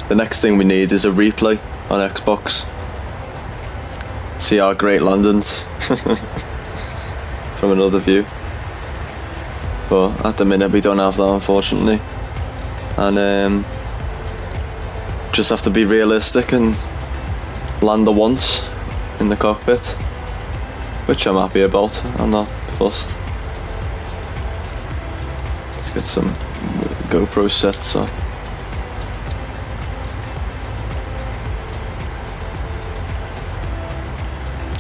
The next thing we need is a replay on Xbox. See our great landings from another view. But at the minute we don't have that, unfortunately. And just have to be realistic and land the once in the cockpit, which I'm happy about. I'm not fussed. Let's get some GoPro sets up.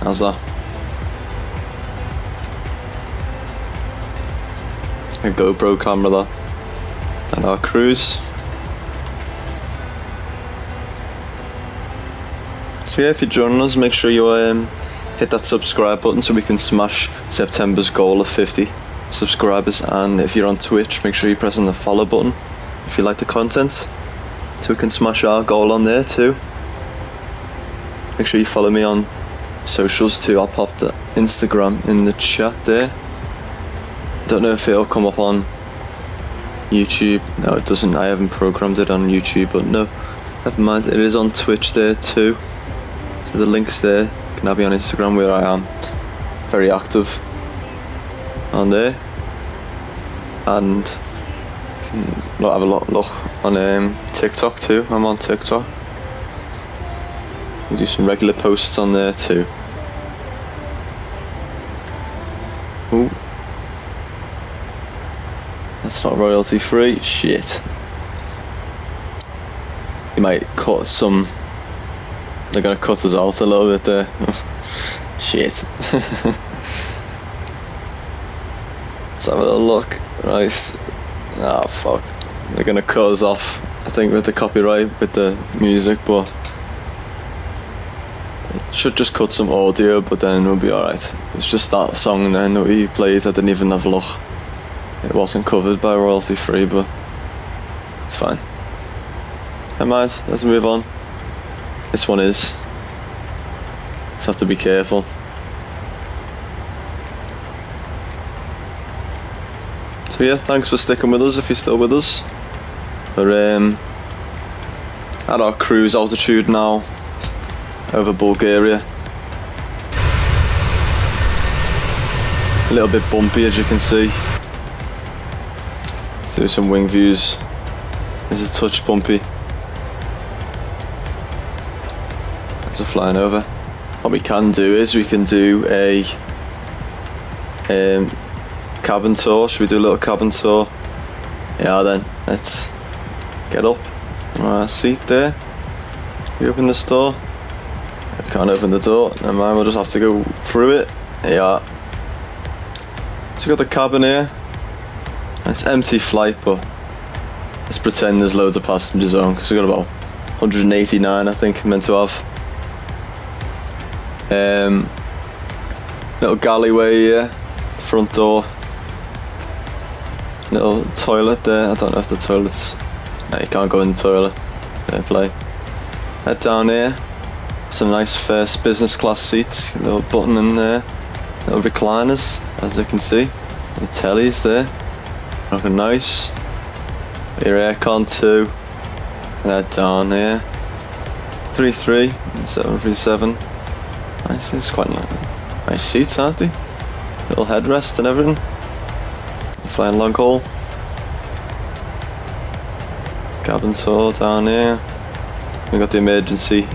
How's that? A GoPro camera there. And our cruise. So yeah, if you're joining us, make sure you hit that subscribe button so we can smash September's goal of 50 subscribers. And if you're on Twitch, make sure you press on the follow button if you like the content, so we can smash our goal on there too. Make sure you follow me on socials too. I'll pop the Instagram in the chat there. Don't know if it'll come up on YouTube. No, it doesn't. I haven't programmed it on YouTube, but no, never mind. It is on Twitch there too. So the link's there. Can have me on Instagram, where I am very active on there, and you can have a look on TikTok too. I'm on TikTok. We do some regular posts on there too. Ooh. That's not royalty free. Shit. You might cut some. They're gonna cut us out a little bit there. Shit. Let's have a little look. Right. Ah, fuck. They're gonna cut us off, I think, with the copyright, with the music, but should just cut some audio, but then we'll be alright. It's just that song then that we played. I didn't even have a look. It wasn't covered by royalty free, but it's fine. Never mind, let's move on. This one is. Just have to be careful. So yeah, thanks for sticking with us if you're still with us. We're at our cruise altitude now, over Bulgaria. A little bit bumpy, as you can see. Let's do some wing views. There's a touch bumpy. As we're flying over. What we can do is we can do a cabin tour. Should we do a little cabin tour? Yeah, then let's get up on our seat there. We open this door. I can't open the door. Never mind, we'll just have to go through it. Yeah. So we got the cabin here. It's empty flight, but let's pretend there's loads of passengers on, because we've got about 189, I think, meant to have. Little galleyway here, front door. Little toilet there. I don't know if the toilet's. No, you can't go in the toilet. Fair play. Head down here. Some nice first business class seats. A little button in there. Little recliners, as you can see. The tellies there. Looking nice. Your aircon too. And head down here. 33, 737. Nice, it's quite nice seats, aren't they? Little headrest and everything. Flying long haul. Cabin tour down here. We got the emergency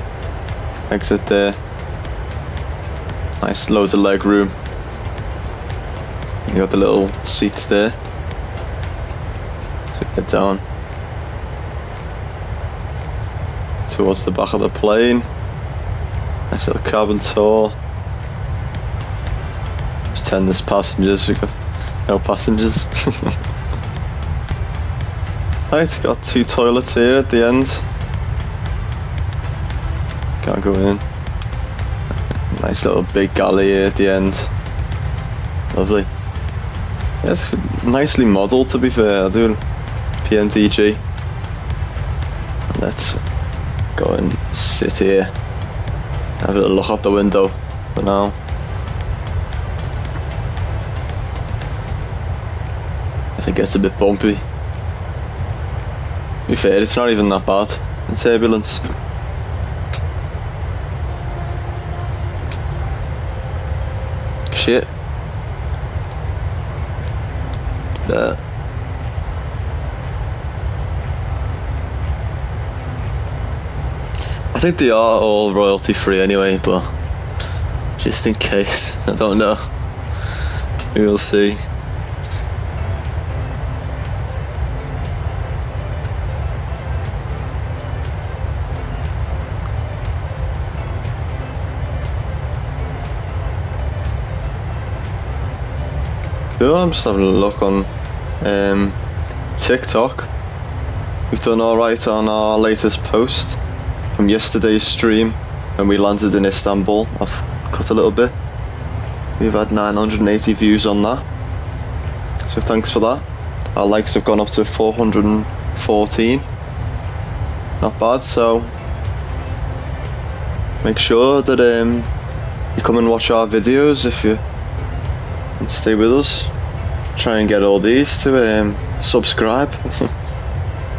exit there. Nice, loads of leg room. You got the little seats there. So get down towards the back of the plane. Nice little cabin tour. Pretend there's passengers. We got No passengers. Right, got 2 toilets here at the end. Can't go in. Nice little big galley here at the end. Lovely. Yeah, it's nicely modelled, to be fair. I do PMDG. Let's go and sit here. Have a little look out the window for now. I think it's a bit bumpy. To be fair, it's not even that bad in turbulence. Shit. There. I think they are all royalty free anyway, but just in case, I don't know. We will see. Cool, I'm just having a look on TikTok. We've done alright on our latest post from yesterday's stream when we landed in Istanbul. I've cut a little bit. We've had 980 views on that, so thanks for that. Our likes have gone up to 414. Not bad, so make sure that you come and watch our videos if you stay with us. Try and get all these to subscribe.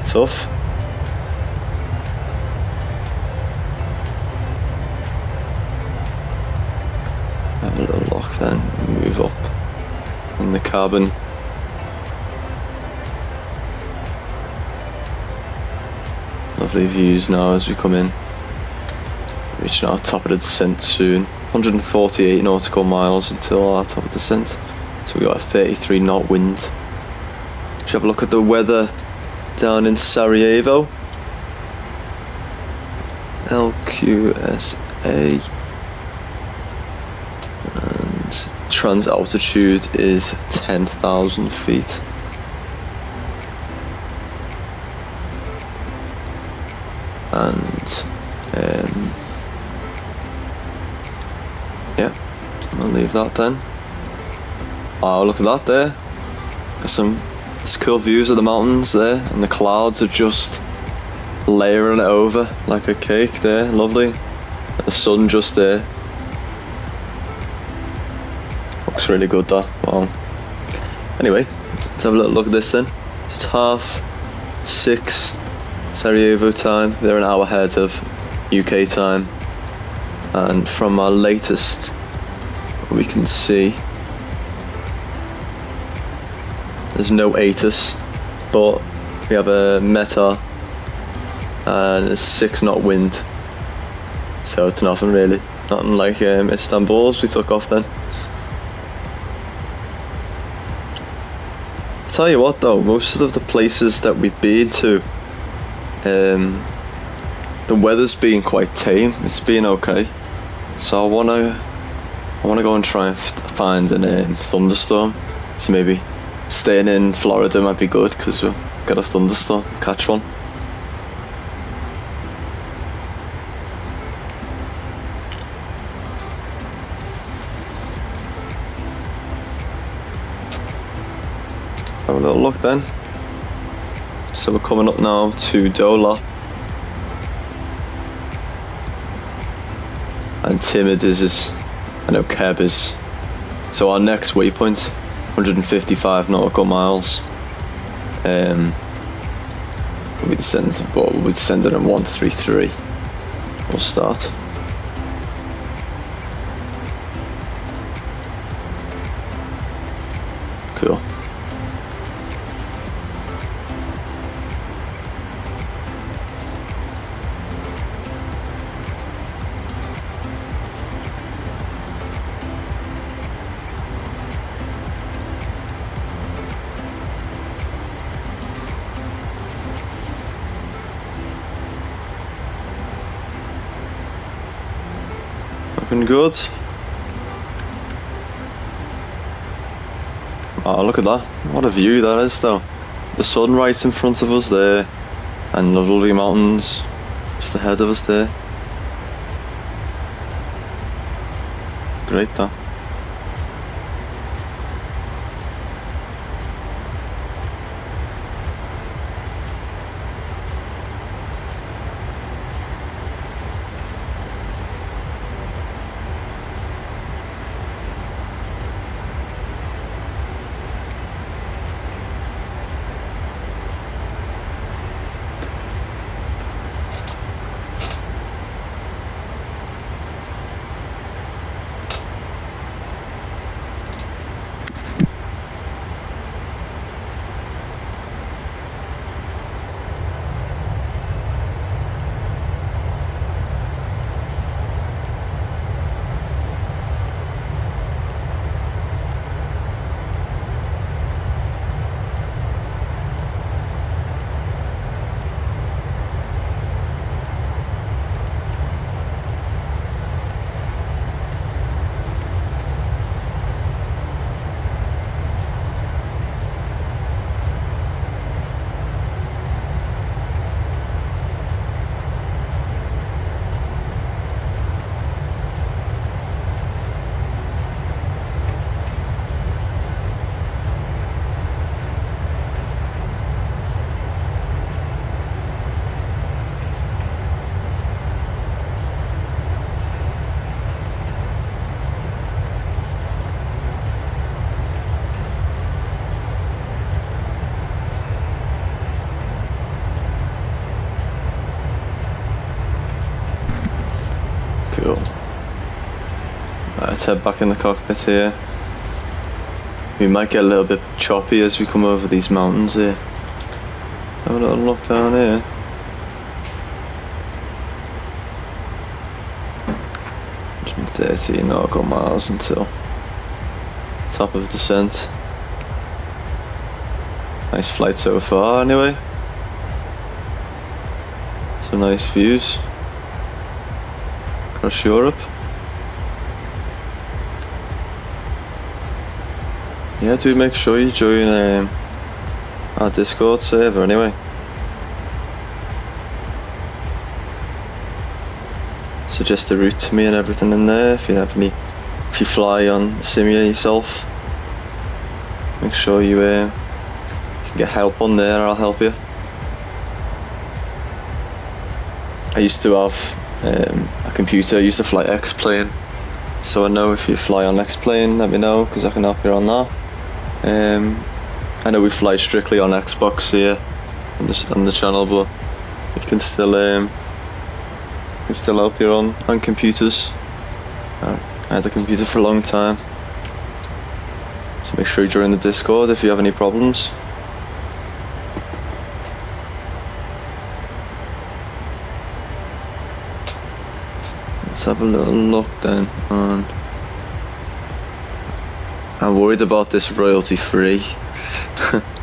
Tough. Have a little look then, move up in the cabin. Lovely views now as we come in. Reaching our top of the descent soon. 148 nautical miles until our top of descent. So we got a 33 knot wind. Should have a look at the weather down in Sarajevo. LQSA. And trans altitude is 10,000 feet. And yeah, I'll leave that then. Oh, look at that there. Got some cool views of the mountains there, and the clouds are just layering it over like a cake there. Lovely. And the sun just there. Looks really good, that. Wow. Anyway, let's have a little look at this then. It's 6:30 Sarajevo time. They're an hour ahead of UK time. And from our latest, we can see there's no ATIS, but we have a META and a 6 knot wind, so it's nothing really, nothing like Istanbul's we took off then. Tell you what though, most of the places that we've been to, the weather's been quite tame. It's been okay, so I wanna go and try and find a thunderstorm. So maybe staying in Florida might be good because we'll get a thunderstorm, catch one. Have a little look then. So we're coming up now to Dola. And Timid is, I know Keb is. So our next waypoint, 155 nautical miles. We'll be descending at 133. We'll start. Cool. Looking good. Oh, look at that. What a view that is, though. The sun right in front of us there, and the lovely mountains just ahead of us there. Great, that. Cool. Right, let's head back in the cockpit here. We might get a little bit choppy as we come over these mountains here. Have a little look down here. 130 nautical miles until top of descent. Nice flight so far anyway. Some nice views across Europe. Yeah, do make sure you join our Discord server anyway. Suggest the route to me and everything in there. If you fly on Simulator yourself, make sure you can get help on there. I'll help you. I used to have a computer. I used to fly X-Plane, so I know if you fly on X-Plane, let me know because I can help you on that. I know we fly strictly on Xbox here on the channel, but you can still help you on computers. I had a computer for a long time, so make sure you join the Discord if you have any problems. Let's have a little look then on. I'm worried about this royalty free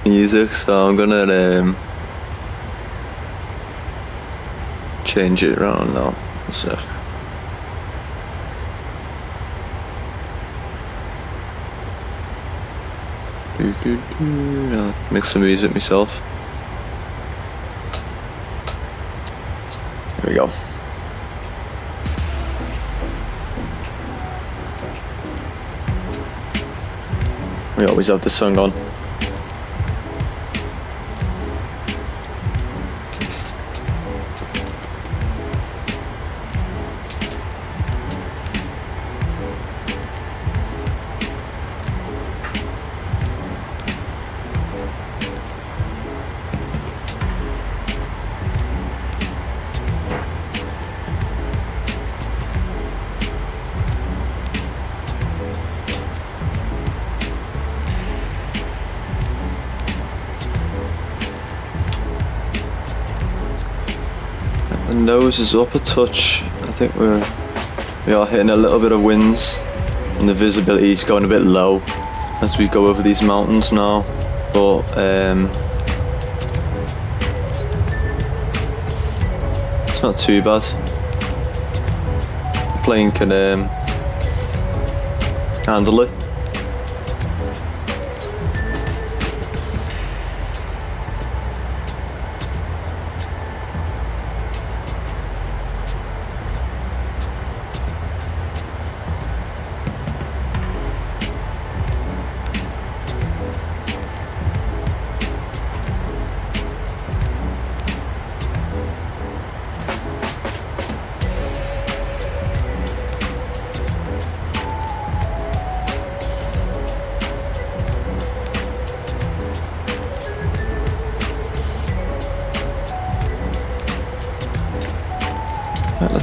music, so I'm gonna change it around now. A sec. I'll mix some music myself. There we go. We always have the song on. The nose is up a touch. I think we are hitting a little bit of winds, and the visibility is going a bit low as we go over these mountains now. But it's not too bad. The plane can handle it.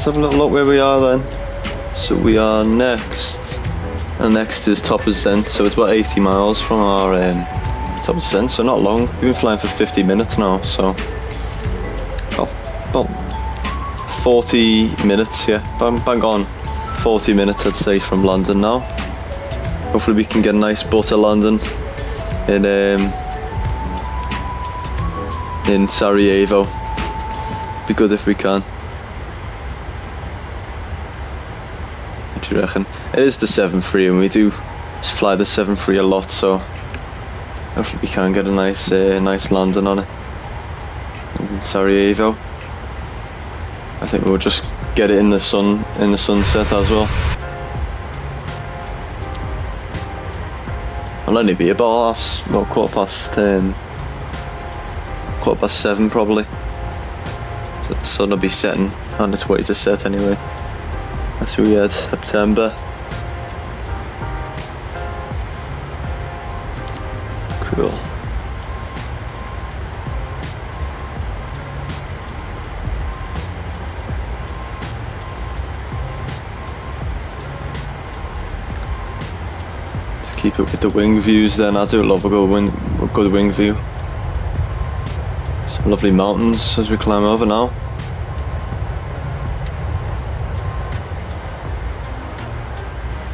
let's have a little look where we are then. So we are next, and next is top ascent, so it's about 80 miles from our top ascent, so not long. We've been flying for 50 minutes now, so about 40 minutes, yeah, bang on 40 minutes I'd say from London now. Hopefully we can get a nice butter landing in Sarajevo. Be good if we can. What do you reckon? It is the 7.3 and we do just fly the 7.3 a lot, so hopefully we can get a nice landing on it in Sarajevo. I think we'll just get it in the sunset as well. I'll only be about quarter past 7 probably. So the sun will be setting on its way to set anyway. That's where we had September. Cool. Just keep up with the wing views then. I do love a good wing view. Some lovely mountains as we climb over now.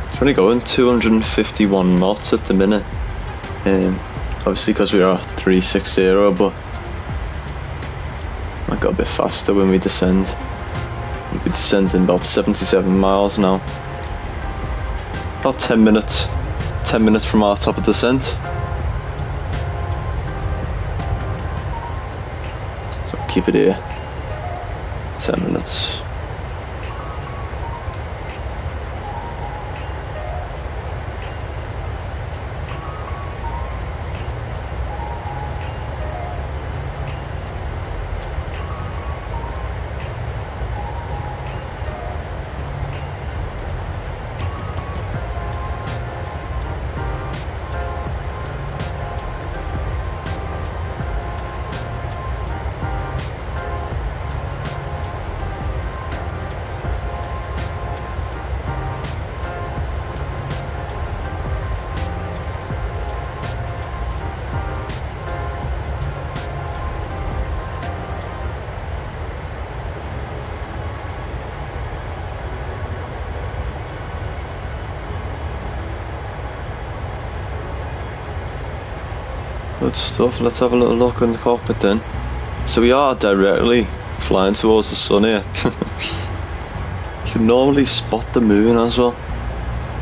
It's only going 251 knots at the minute. Obviously because we are 360, but might go a bit faster when we descend. We'll be descending about 77 miles now. About 10 minutes from our top of descent. So keep it here. 10 minutes. Good stuff. Let's have a little look in the cockpit then. So we are directly flying towards the sun here. You can normally spot the moon as well.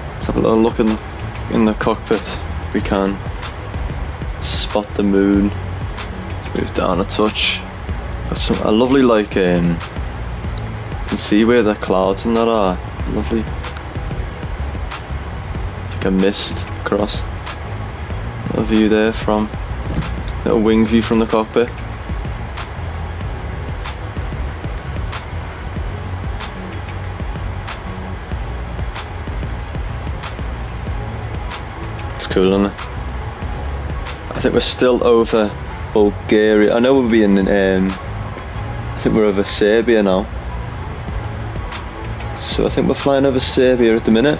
Let's have a little look in the cockpit if we can spot the moon. Let's move down a touch. Got some a lovely you can see where the clouds and that are. Lovely. Like a mist across. A view there from a wing view from the cockpit. It's cool, isn't it? I think we're still over Bulgaria. I know we'll be in I think we're over Serbia now. So I think we're flying over Serbia at the minute.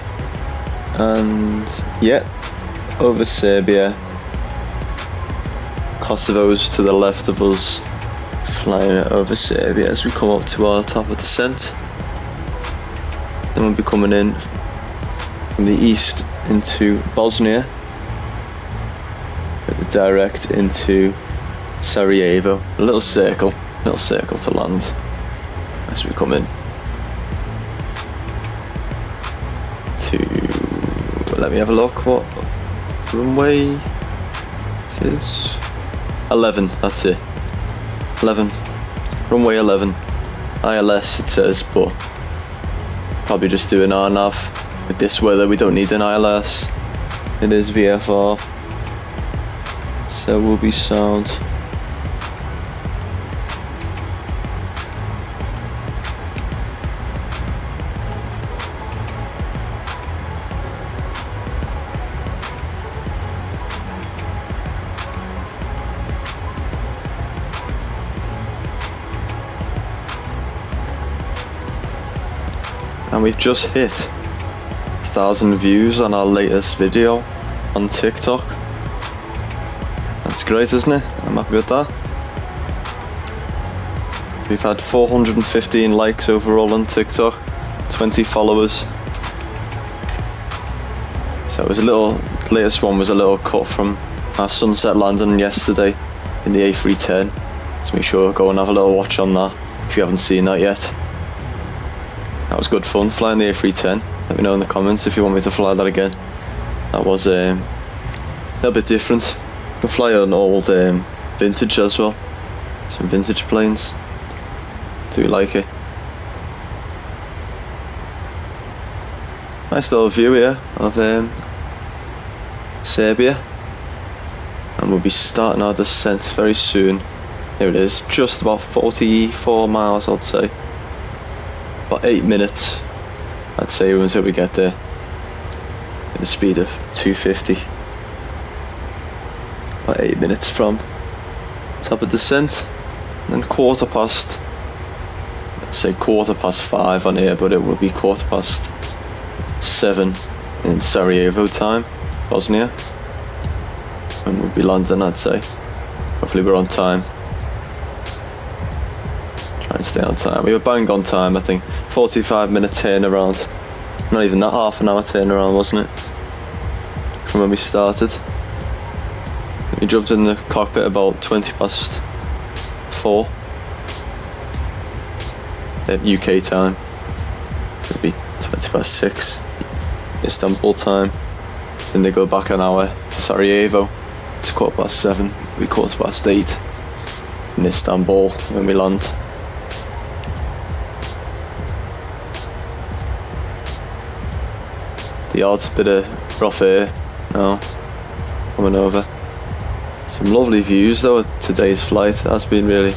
And yeah, over Serbia. Kosovo's to the left of us, flying over Serbia as we come up to our top of descent. Then we'll be coming in from the east into Bosnia, with the direct into Sarajevo. A little circle to land as we come in to, let me have a look what runway it is. 11, that's it. 11. Runway 11. ILS it says, but probably just do an RNAV. With this weather we don't need an ILS. It is VFR. So we'll be sound. And we've just hit 1,000 views on our latest video on TikTok. That's great, isn't it? I'm happy with that. We've had 415 likes overall on TikTok, 20 followers. So it was the latest one was a little cut from our sunset landing yesterday in the A310. So make sure go and have a little watch on that if you haven't seen that yet. That was good fun flying the A310. Let me know in the comments if you want me to fly that again. That was a little bit different. You can fly an old vintage as well. Some vintage planes. Do you like it? Nice little view here of Serbia. And we'll be starting our descent very soon. Here it is, just about 44 miles I'd say. About 8 minutes, I'd say, until we get there. At the speed of 250. About 8 minutes from top of descent. And then quarter past, let's say 5:15 on here, but it will be 7:15 in Sarajevo time, Bosnia. And we'll be landing, I'd say. Hopefully we're on time. Try and stay on time. We were bang on time, I think. 45-minute turnaround. Not even that, half an hour turnaround, wasn't it? From when we started. We jumped in the cockpit about 4:20. At UK time. It'll be 6:20 Istanbul time. Then they go back an hour to Sarajevo. It's 7:15. It'll be 8:15 in Istanbul when we land. The odd bit of rough air now coming over. Some lovely views though at today's flight. It has been really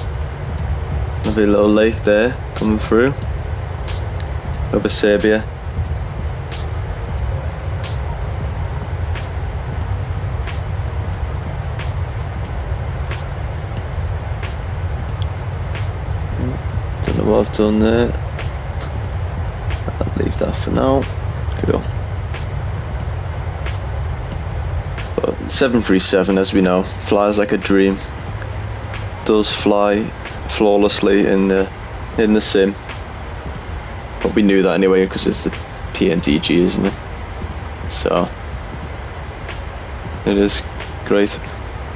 lovely little lake there coming through over Serbia. Don't know what I've done there. I'll leave that for now. Cool. 737, as we know, flies like a dream. Does fly flawlessly in the sim, but we knew that anyway because it's the PMDG, isn't it? So it is great.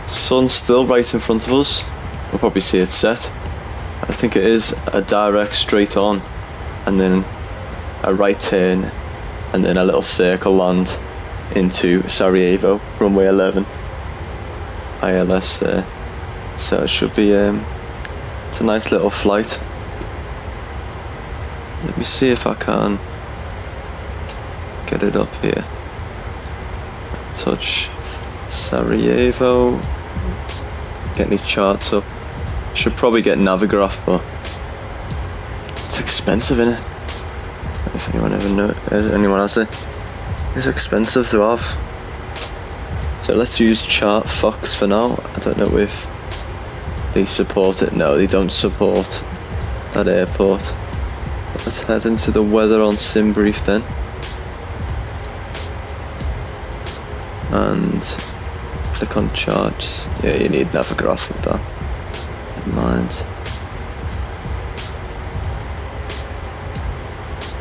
Sun's still right in front of us. We'll probably see it set. I think it is a direct straight on, and then a right turn, and then a little circle land into Sarajevo, runway 11, ILS there. So it should be it's a nice little flight. Let me see if I can get it up here. Touch Sarajevo. Get any charts up. Should probably get Navigraph, but it's expensive, innit? If anyone has it. It's expensive to have. So let's use Chart Fox for now. I don't know if they support it. No, they don't support that airport. Let's head into the weather on SimBrief then. And click on charts. Yeah, you need Navigraph with that. Never mind.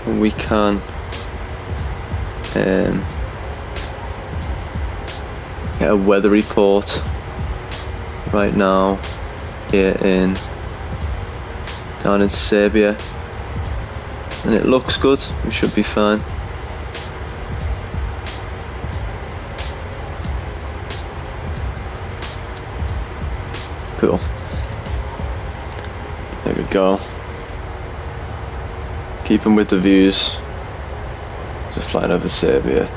And we can get a weather report right now here down in Serbia, and it looks good. We should be fine. Cool. There we go. Keeping with the views. Just flying over Serbia.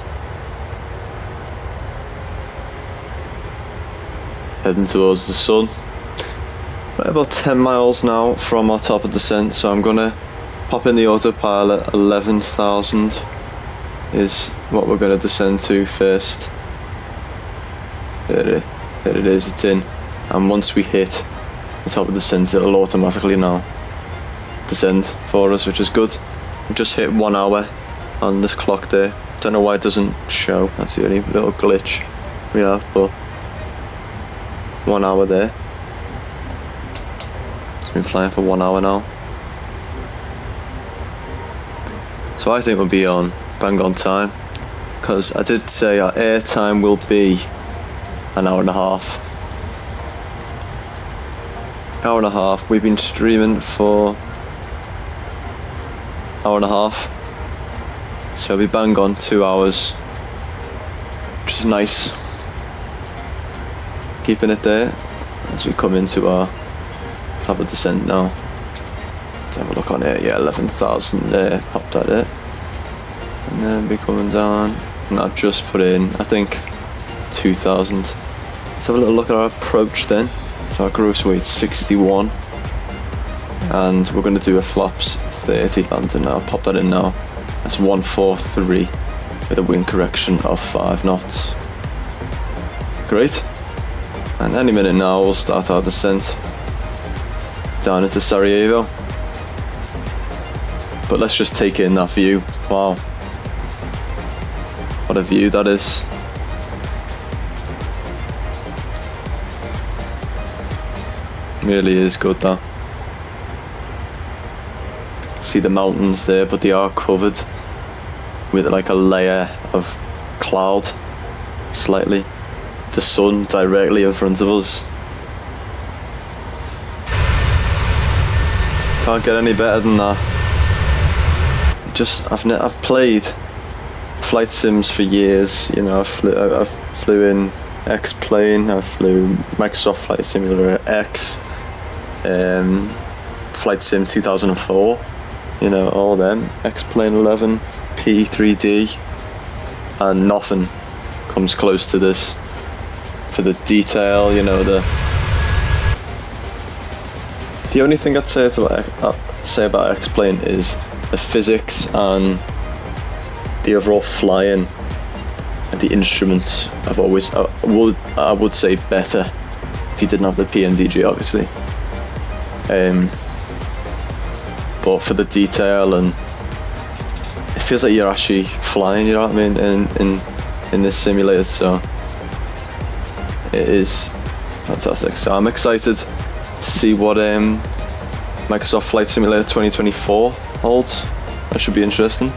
Heading towards the sun. Right, about 10 miles now from our top of descent, so I'm gonna pop in the autopilot. 11,000 is what we're gonna descend to first. There it is, it's in. And once we hit the top of the descent, it'll automatically now descend for us, which is good. We just hit 1 hour on this clock there. Don't know why it doesn't show. That's the only little glitch we have, but 1 hour there. It's been flying for 1 hour now. So I think we'll be on bang on time, because I did say our air time will be an hour and a half. Hour and a half. We've been streaming for hour and a half, so we bang on 2 hours, which is nice. Keeping it there as we come into our top of descent now. Let's have a look on it. Yeah, 11,000 there, popped at it, and then we're coming down, and I've just put in, I think, 2,000. Let's have a little look at our approach then. So our gross weight 61, and we're going to do a flaps 30 landing now. Pop that in now. That's 143 with a wind correction of 5 knots. Great. And any minute now we'll start our descent down into Sarajevo. But let's just take in that view. Wow, what a view that is. Really is good though. See the mountains there, but they are covered with like a layer of cloud, slightly. The sun directly in front of us. Can't get any better than that. I've played flight sims for years. You know, I flew in X-Plane, I flew Microsoft Flight Simulator X, Flight Sim 2004, you know, all of them, X-Plane 11, P3D, and nothing comes close to this for the detail, you know. The only thing I'd say about X-Plane is the physics and the overall flying and the instruments have always, I would say, better if you didn't have the PMDG, obviously. But for the detail, and it feels like you're actually flying, you know what I mean, in this simulator, so it is fantastic. So I'm excited to see what Microsoft Flight Simulator 2024 holds. That should be interesting.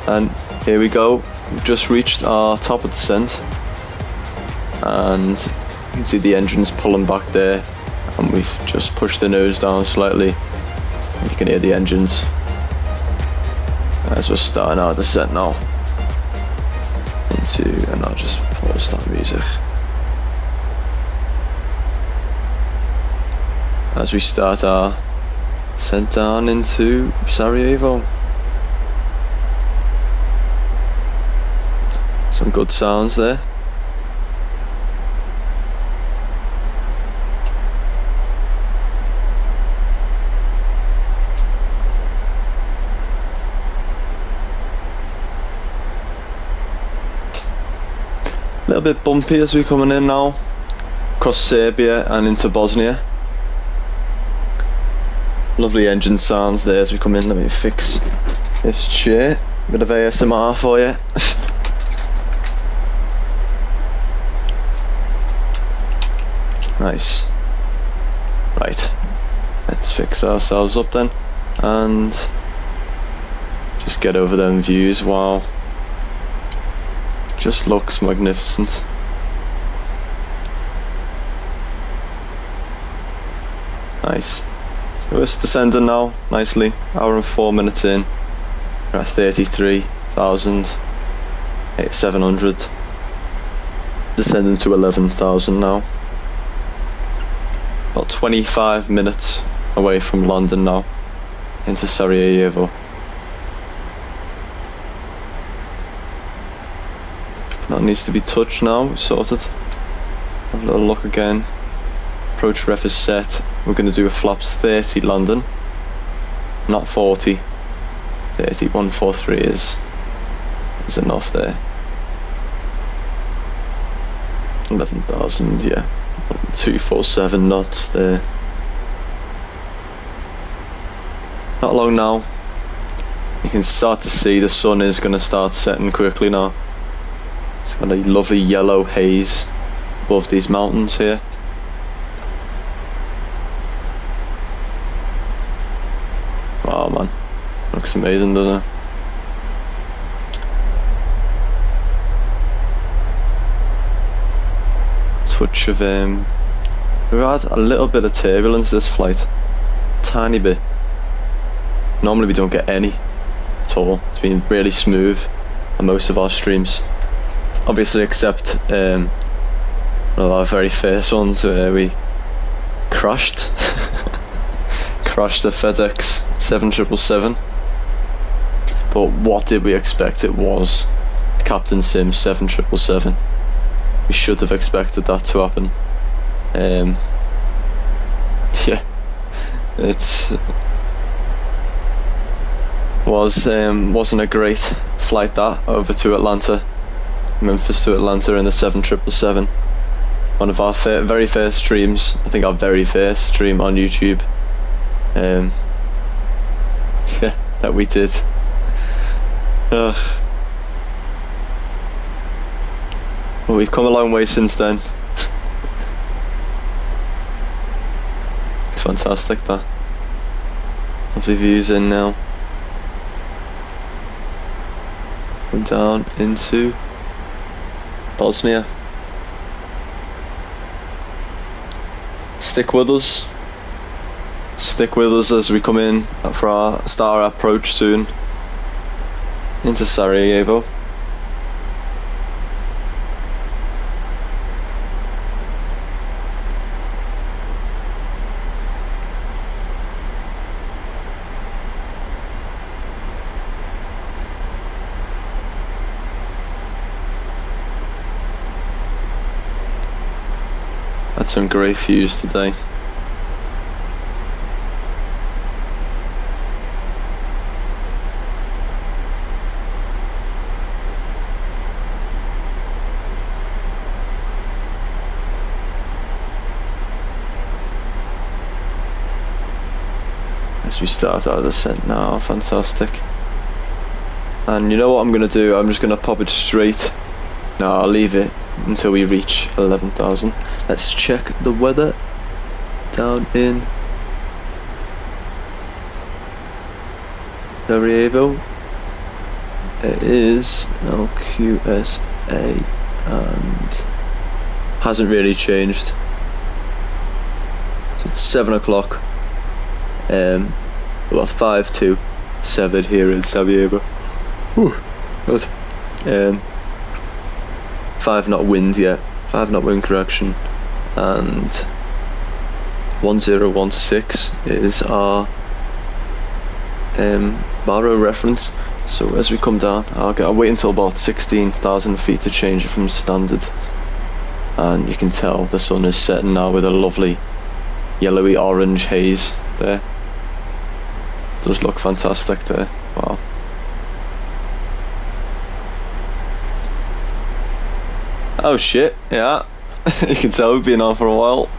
And here we go. We've just reached our top of descent, and you can see the engines pulling back there, and we've just pushed the nose down slightly. You can hear the engines as we're starting our descent now and I'll just pause that music as we start our descent down into Sarajevo. Some good sounds there. A little bit bumpy as we're coming in now, across Serbia and into Bosnia. Lovely engine sounds there as we come in. Let me fix this chair. Bit of ASMR for you. Nice. Right, let's fix ourselves up then and just get over them views. Wow, just looks magnificent. Nice. So we're descending now nicely. Hour and 4 minutes in. We're at 33,700. Descending to 11,000 now. About 25 minutes away from London now, into Sarajevo. That needs to be touched now, sorted. Have a little look again. Approach ref is set. We're going to do a flaps 30 London, not 40. 30, 143 is enough there. 11,000, yeah. 247 knots there. not long now. You can start to see the sun is going to start setting quickly now. It's got a lovely yellow haze above these mountains here. Wow, man, looks amazing, doesn't it? Touch of we've had a little bit of turbulence this flight, tiny bit. Normally we don't get any at all. It's been really smooth on most of our streams, obviously, except one of our very first ones where we crashed. Crashed the FedEx 7777. But what did we expect? It was Captain Sim 7777. We should have expected that to happen. Yeah, wasn't a great flight, that over to Atlanta, Memphis to Atlanta in the 7777. One of our very first streams. I think our very first stream on YouTube. Yeah, that we did. Ugh. Well, we've come a long way since then. It's fantastic, that. Lovely views in now. We're down into Bosnia. Stick with us. Stick with us as we come in for our star approach soon into Sarajevo. Had some great views today. As we start our descent now, fantastic. And you know what I'm going to do? I'm just going to pop it straight. No, I'll leave it until we reach 11,000. Let's check the weather down in Sarajevo. It is LQSA and hasn't really changed. So it's 7 o'clock. Well, 5 to 7 here in Sarajevo. Whew, good. 5 knot wind yet. 5 knot wind correction. And 1016 is our baro reference. So as we come down, I'll wait until about 16,000 feet to change it from standard. And you can tell the sun is setting now with a lovely yellowy orange haze there. Does look fantastic there. Wow. Oh shit, yeah. You can tell we've been on for a while.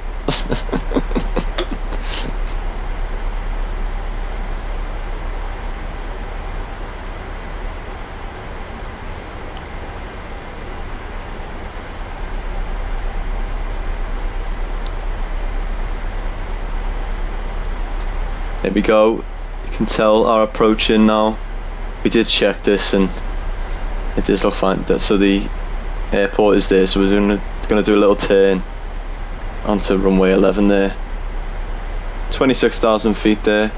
There we go. You can tell our approach in now. We did check this and it does look fine. So the airport is there, so we're going to do a little turn onto runway 11 there. 26,000 feet there.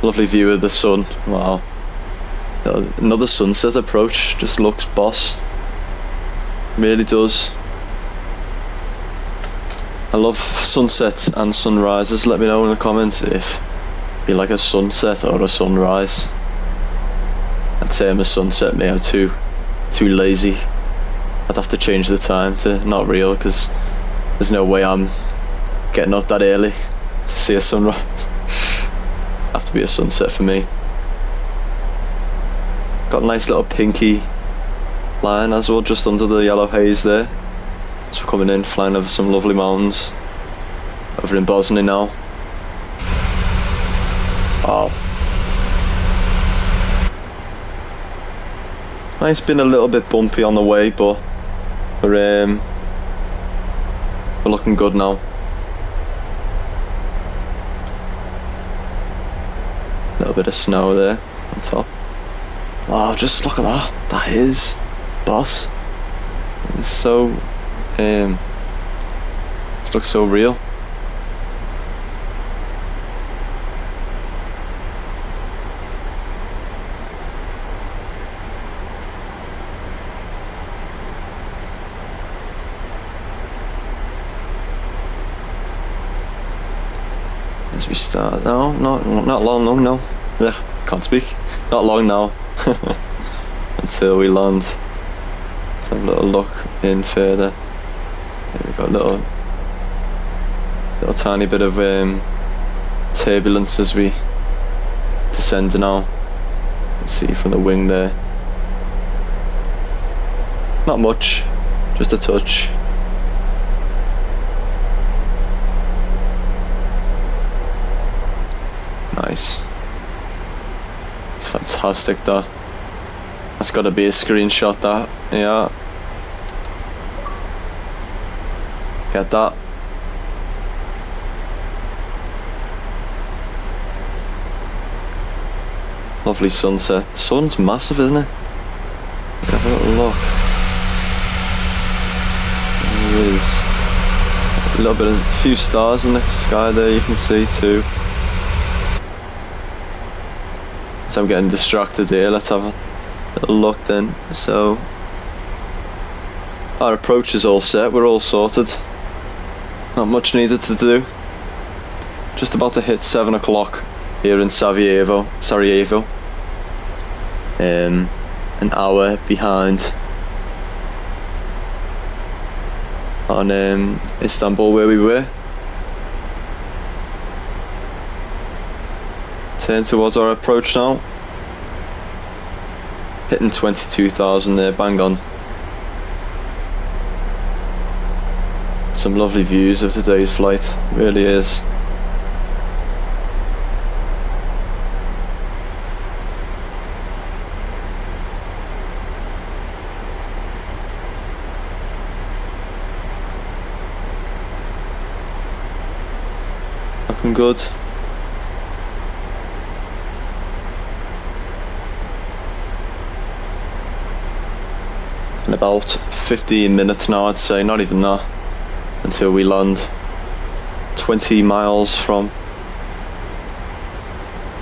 Lovely view of the sun. Wow. Another sunset approach. Just looks boss. Really does. I love sunsets and sunrises. Let me know in the comments if you like a sunset or a sunrise. I'd say I'm a sunset, mate. I'm too lazy. I'd have to change the time to not real, because there's no way I'm getting up that early to see a sunrise. Have to be a sunset for me. Got a nice little pinky line as well, just under the yellow haze there. So we're coming in, flying over some lovely mountains over in Bosnia now. Wow, It's been a little bit bumpy on the way, but we're looking good now. A little bit of snow there on top. Oh, just look at that. That is boss. It's so it looks so real. As we start, no, not long, no. Ugh, can't speak. Not long now until we land. Let's have a little look in further. Here we've got a little tiny bit of turbulence as we descend now. You see from the wing there. Not much, just a touch. Nice. It's fantastic that. That's gotta be a screenshot, that. Yeah. Get that. Lovely sunset. The sun's massive, isn't it? Have a little look. There is a little bit of a few stars in the sky there, you can see too. So I'm getting distracted here. Let's have a little look then. So our approach is all set, we're all sorted. Not much needed to do. Just about to hit 7 o'clock here in Sarajevo. An hour behind on Istanbul, where we were. Turn towards our approach now. Hitting 22,000 there, bang on. Some lovely views of today's flight, really is. Looking good. In about 15 minutes now, I'd say, not even that, until we land 20 miles from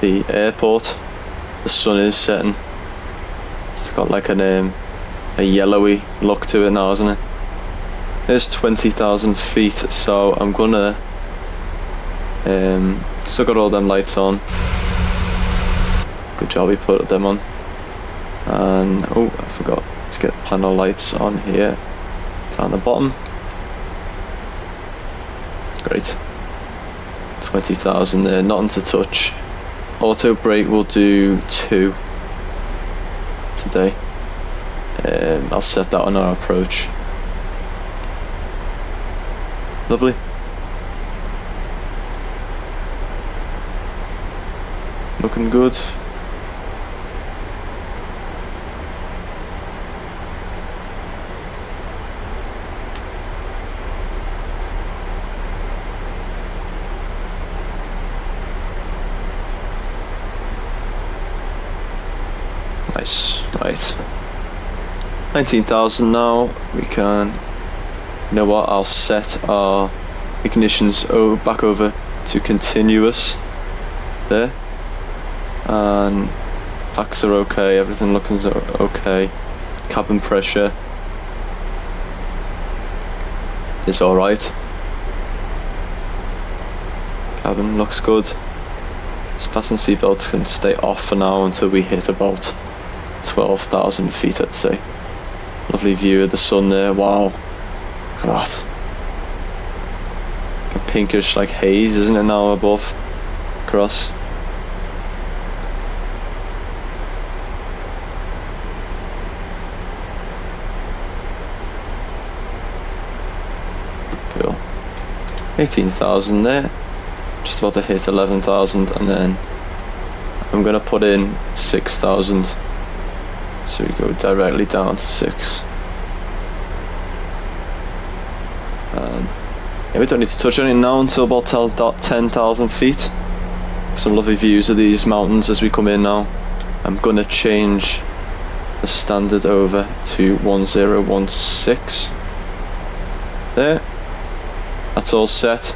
the airport. The sun is setting. It's got like a yellowy look to it now, isn't it? There's 20,000 feet, so I'm gonna still got all them lights on. Good job we put them on. And oh, I forgot. Let's get panel lights on here, down the bottom. Great. 20,000 there, nothing to touch. Auto brake will do 2 today. I'll set that on our approach. Lovely. Looking good. Nice, right. 19,000 now. We can, you know what, I'll set our ignitions back over to continuous there. And packs are okay, everything looking okay. Cabin pressure is alright. Cabin looks good. Fasten seatbelts can stay off for now until we hit about 12,000 feet, I'd say. Lovely view of the sun there, wow. Look at that. Like a pinkish like haze, isn't it, now above? Across. Cool. 18,000 there. Just about to hit 11,000, and then I'm gonna put in 6,000 So we go directly down to 6. And yeah, we don't need to touch on it now until about 10,000 feet. Some lovely views of these mountains as we come in now. I'm gonna change the standard over to 1016. There. That's all set.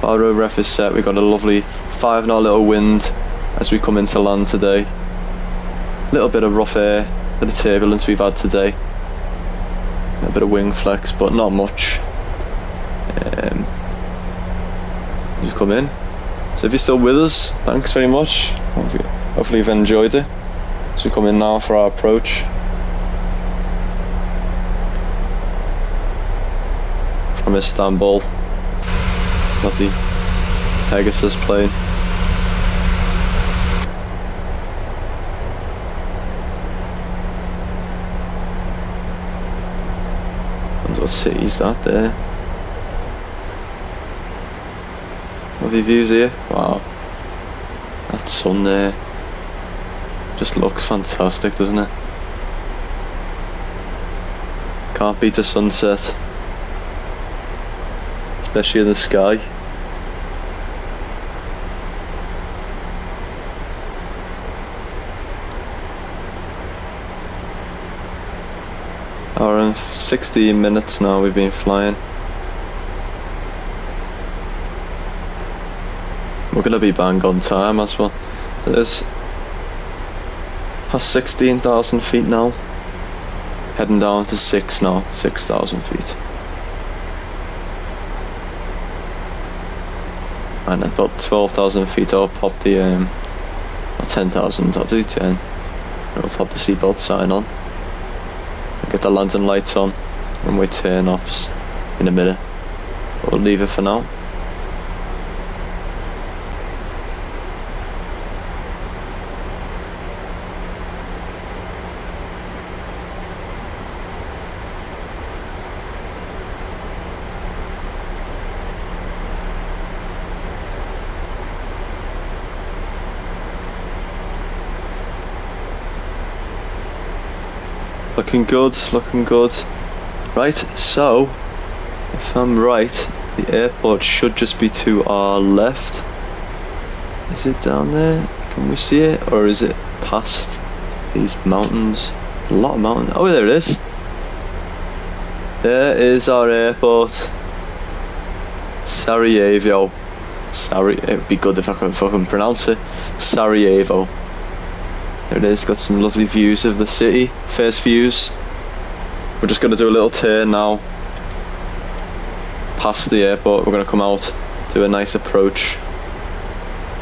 Our road ref is set. We've got a lovely 5 knot little wind as we come into land today. Little bit of rough air, bit of turbulence we've had today. A bit of wing flex, but not much. You come in. So if you're still with us, thanks very much. Hopefully you've enjoyed it. So we come in now for our approach. From Istanbul. Lovely PEGASUS plane. And what city is that there? Lovely views here. Wow. That sun there just looks fantastic, doesn't it? Can't beat a sunset. Especially in the sky. Hour and 16 minutes now we've been flying. We're gonna be bang on time as well. There's past 16,000 feet now. Heading down to 6 now, 6,000 feet. And about 12,000 feet I'll pop the, or 10,000, I'll do 10. I'll pop the seatbelt sign on. And get the lantern lights on. Runway turn offs in a minute. We'll leave it for now. Looking good, looking good. Right, so, if I'm right, the airport should just be to our left. Is it down there? Can we see it? Or is it past these mountains? A lot of mountains. Oh, there it is. There is our airport. Sarajevo. It would be good if I could fucking pronounce it. Sarajevo. There it is, got some lovely views of the city, first views. We're just going to do a little turn now, past the airport. We're going to come out, do a nice approach,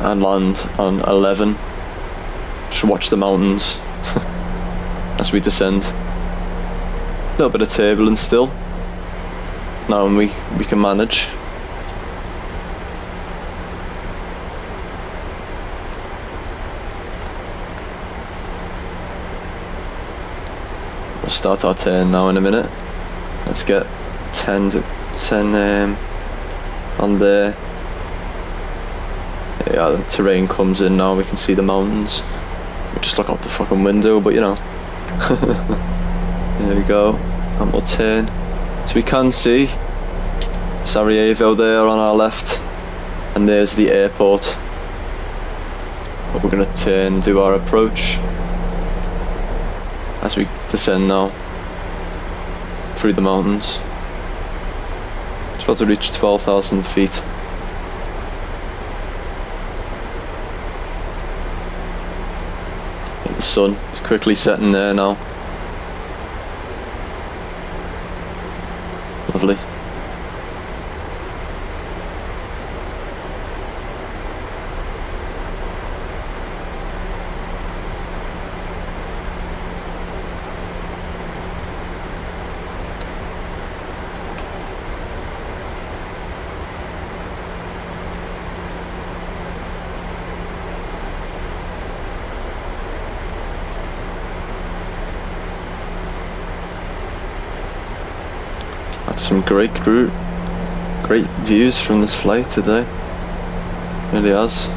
and land on 11. Just watch the mountains as we descend. A little bit of turbulence still. Now we can manage. We'll start our turn now in a minute. Let's get 10 on there. Yeah, the terrain comes in now, we can see the mountains. We just look out the fucking window, but you know. There we go, and we'll turn. So we can see Sarajevo there on our left, and there's the airport. But we're going to turn and do our approach as we descend now through the mountains. It's about to reach 12,000 feet. And the sun is quickly setting there now. Lovely. Some great views from this flight today. Really has.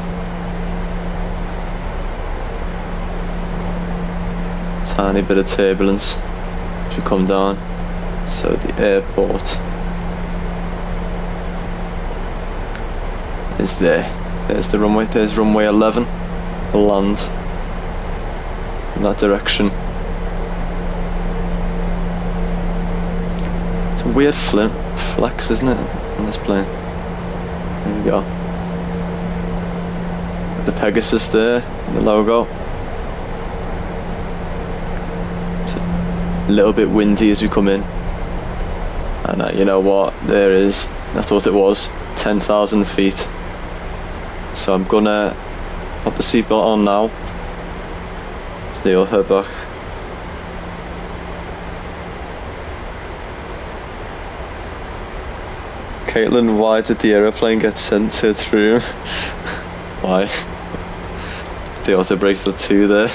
Tiny bit of turbulence as we come down. So the airport is there. There's the runway. There's runway 11. We'll land in that direction. It's a weird flex, isn't it, on this plane? There we go. The Pegasus there, the logo. It's a little bit windy as we come in. And you know what? There is, I thought it was 10,000 feet. So I'm gonna put the seatbelt on now. Steal her back. Caitlin, why did the aeroplane get sent to its room? Why? The auto brakes are 2 there.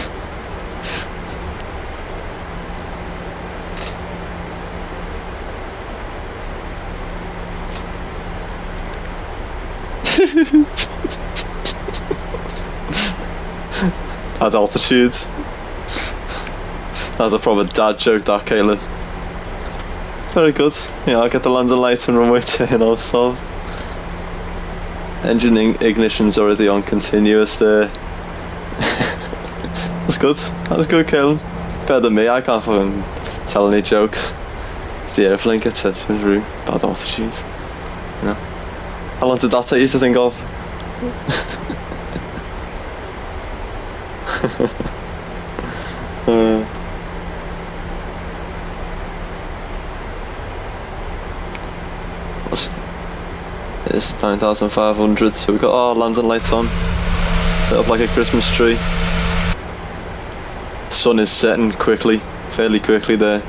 At altitudes. That's a proper dad joke, that, Caitlin. Very good. Yeah, I'll get the landing lights and runway turn all solved. Engine ignition's already on continuous there. That's good. That was good, Caitlin. Better than me. I can't fucking tell any jokes. The airplane gets sent to through bad altitudes. You know. How long did that take you to think of? It's 9,500, so we've got our landing lights on. Lit up like a Christmas tree. Sun is setting quickly, fairly quickly there.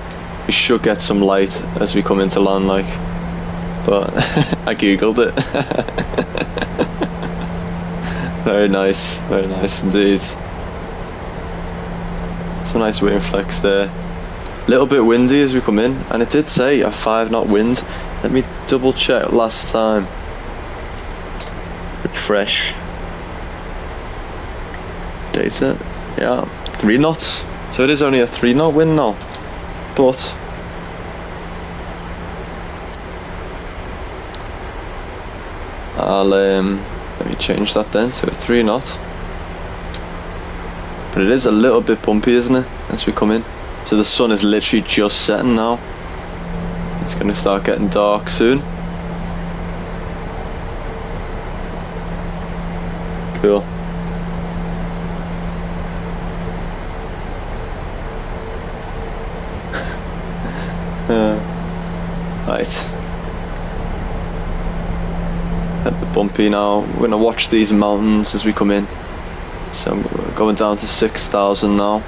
We should get some light as we come into land, like. But I googled it. Very nice indeed. Some nice wind flex there. Little bit windy as we come in, and it did say a 5-knot wind. Let me double check last time. Refresh. Data. Yeah, 3 knots. So it is only a 3-knot wind now. But I'll let me change that then to a 3-knot. But it is a little bit bumpy, isn't it, as we come in? So the sun is literally just setting now. It's going to start getting dark soon. Cool. Right. A bit bumpy now. We're going to watch these mountains as we come in. So we're going down to 6,000 now.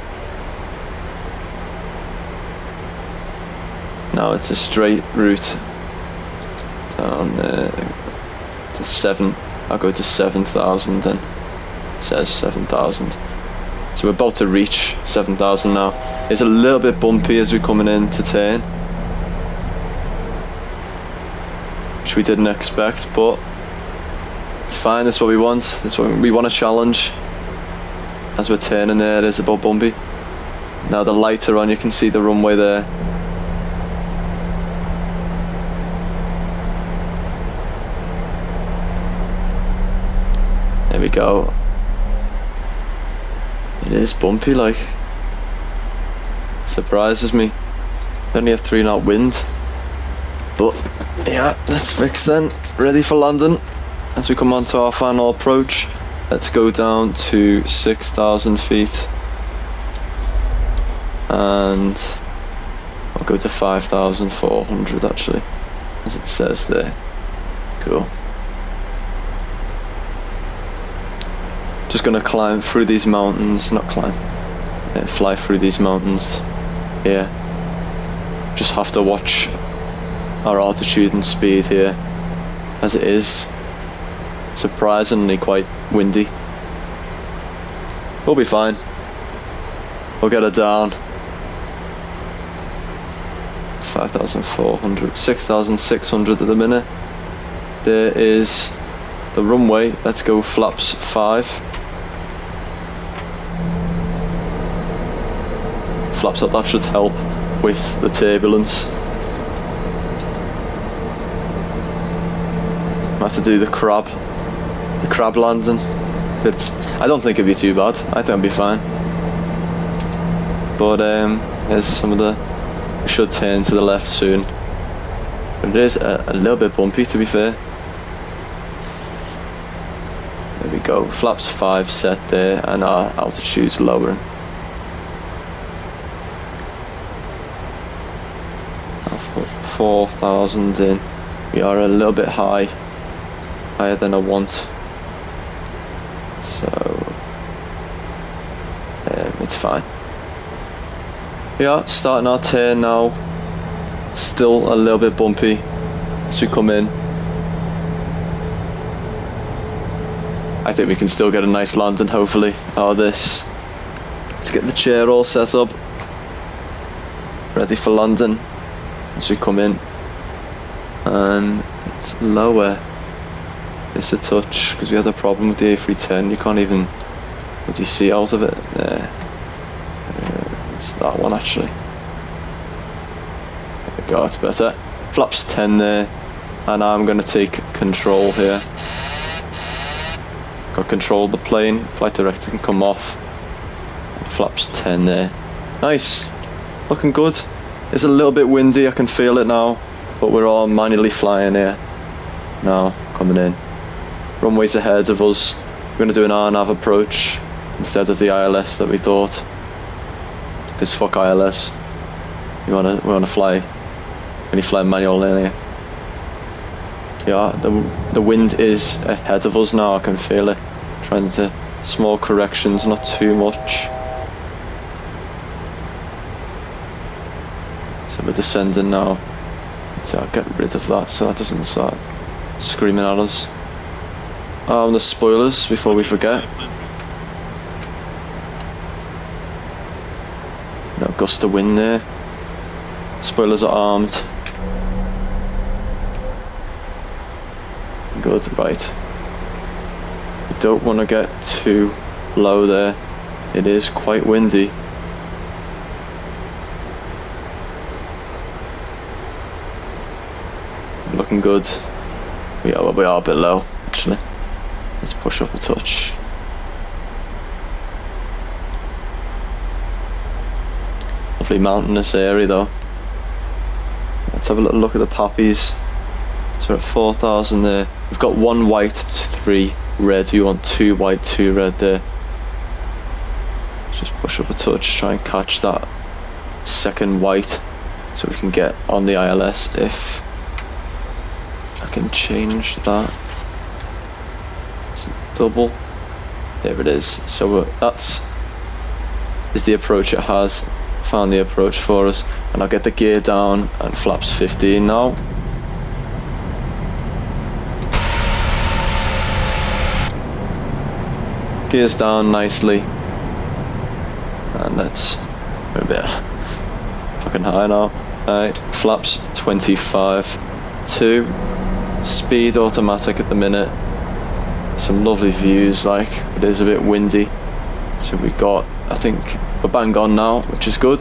Now it's a straight route down to 7. I'll go to 7,000 then. It says 7,000. So we're about to reach 7,000 now. It's a little bit bumpy as we're coming in to turn, which we didn't expect, but it's fine. That's what we want. That's what we want, a challenge. As we're turning there, it is a bit bumpy. Now the lights are on, you can see the runway there. There we go. It is bumpy, like. Surprises me. Only a 3-knot wind. But yeah, let's fix then. Ready for landing. As we come on to our final approach, let's go down to 6,000 feet. And I'll go to 5,400 actually, as it says there. Cool. Just gonna climb through these mountains, not climb, fly through these mountains here. Just have to watch our altitude and speed here, as it is surprisingly quite windy. We'll be fine. We'll get it down. It's 5,400, 6,600 at the minute. There is the runway. Let's go flaps 5. flaps up. That should help with the turbulence. I have to do the crab landing. I don't think it'd be too bad. I think it'd be fine. But there's some of the. It should turn to the left soon. But it is a little bit bumpy, to be fair. There we go. Flaps 5 set there, and our altitude's lowering. 4,000 in. We are a little bit higher than I want. So it's fine. Yeah, starting our turn now. Still a little bit bumpy as we come in. I think we can still get a nice landing, hopefully, out of this. Let's get the chair all set up, ready for landing as we come in. And it's lower. It's a touch because we had a problem with the A310. You can't even, what do you see out of it? There. It's that one actually. There we go, it's better. Flaps 10 there, and I'm going to take control here. Got control of the plane. Flight director can come off. Flaps 10 there. Nice. Looking good. It's a little bit windy, I can feel it now, but we're all manually flying here. Now, coming in. Runway's ahead of us. We're going to do an RNAV approach instead of the ILS that we thought. Because fuck ILS. We wanna fly. When you fly manual linear. Yeah, the wind is ahead of us now, I can feel it. Trying to small corrections, not too much. So we're descending now. So I'll get rid of that so that doesn't start screaming at us. And the spoilers before we forget. No gust of wind there. Spoilers are armed. Good, right. We don't want to get too low there. It is quite windy. Looking good. We are a bit low, actually. Let's push up a touch. Lovely mountainous area though. Let's have a little look at the poppies. So we're at 4,000 there. We've got 1 white, 3 red. You want 2 white, 2 red there. Let's just push up a touch, try and catch that second white so we can get on the ILS if I can change that. Double. There it is. So that's is the approach it has. Found the approach for us, and I'll get the gear down and flaps 15 now. Gears down nicely, and that's a bit fucking high now. Alright, flaps 25. 2 speed automatic at the minute. Some lovely views, like it is a bit windy, so we got, I think we're bang on now, which is good.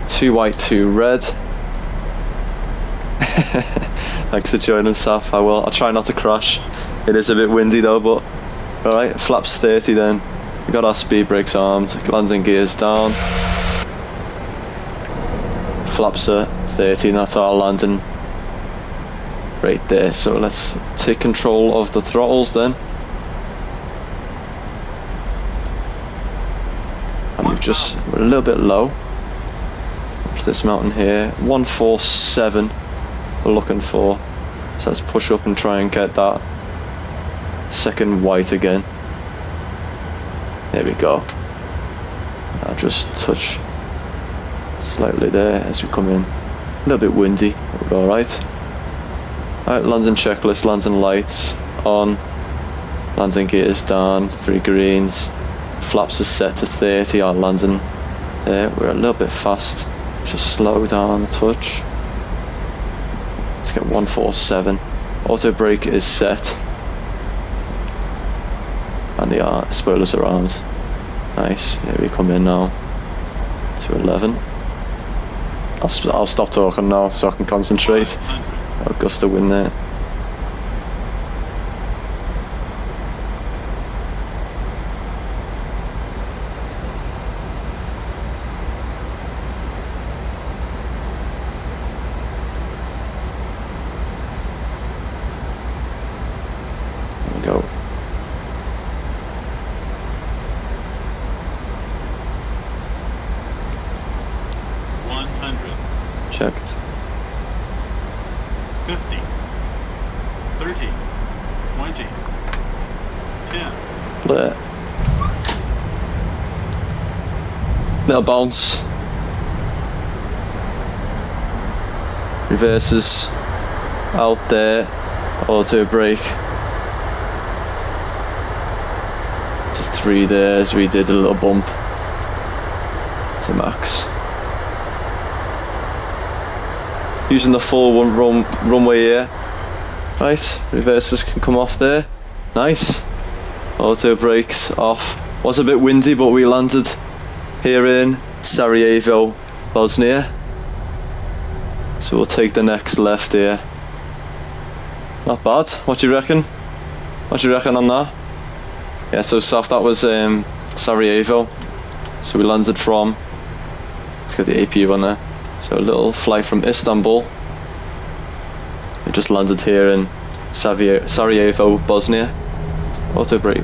2 white, 2 red. Thanks for joining, Saf. I'll try not to crash. It is a bit windy though, but alright, flaps 30 then. We got our speed brakes armed, landing gears down. Flaps are 30, and that's our landing right there. So let's take control of the throttles then. And we're a little bit low. Up to this mountain here. 147 we're looking for. So let's push up and try and get that second white again. There we go. I'll just touch slightly there as we come in. A little bit windy, but we're alright. Alright, landing checklist, landing lights on, landing gears down, 3 greens, flaps are set to 30, our landing there, we're a little bit fast, just slow down a touch. Let's get 147, auto brake is set, and the spoilers are armed. Nice, here we come in now to 11. I'll stop talking now so I can concentrate. Got a gust of wind there. There we go. Checked. 50, 30, 20, 10. There. Little bounce. Reverses out there. Auto brake. To 3 there as we did a little bump to max. Using the full runway here. Right, reverses can come off there. Nice. Auto brakes off. Was a bit windy, but we landed here in Sarajevo, Bosnia. So we'll take the next left here. Not bad. What do you reckon? What do you reckon on that? Yeah, so south that was Sarajevo. So we landed from. Let's get the APU on there. So a little flight from Istanbul. We just landed here in Sarajevo, Bosnia. Auto brake.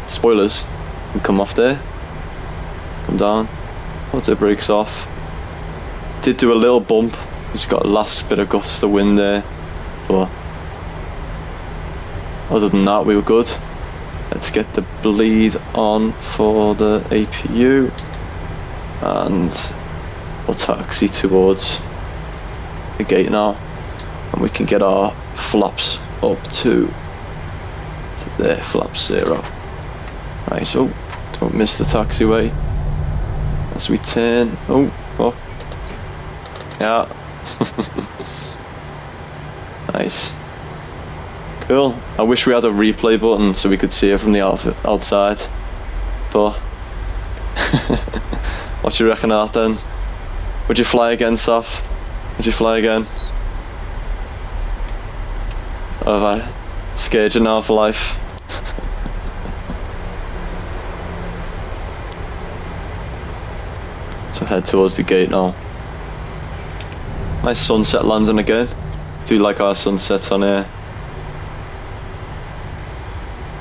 Spoilers. We come off there. Come down. Auto brakes off. Did do a little bump. Just got a last bit of gust of wind there. But other than that, we were good. Let's get the bleed on for the APU. And we'll taxi towards the gate now, and we can get our flaps up to there, flaps 0. Right, so don't miss the taxiway as we turn. Oh, fuck. Yeah. Nice. Cool. I wish we had a replay button so we could see it from the outside, but what do you reckon of that then? Would you fly again, Saf? Would you fly again? Or have I scared you now for life? So head towards the gate now. Nice sunset landing again. Do like our sunsets on here.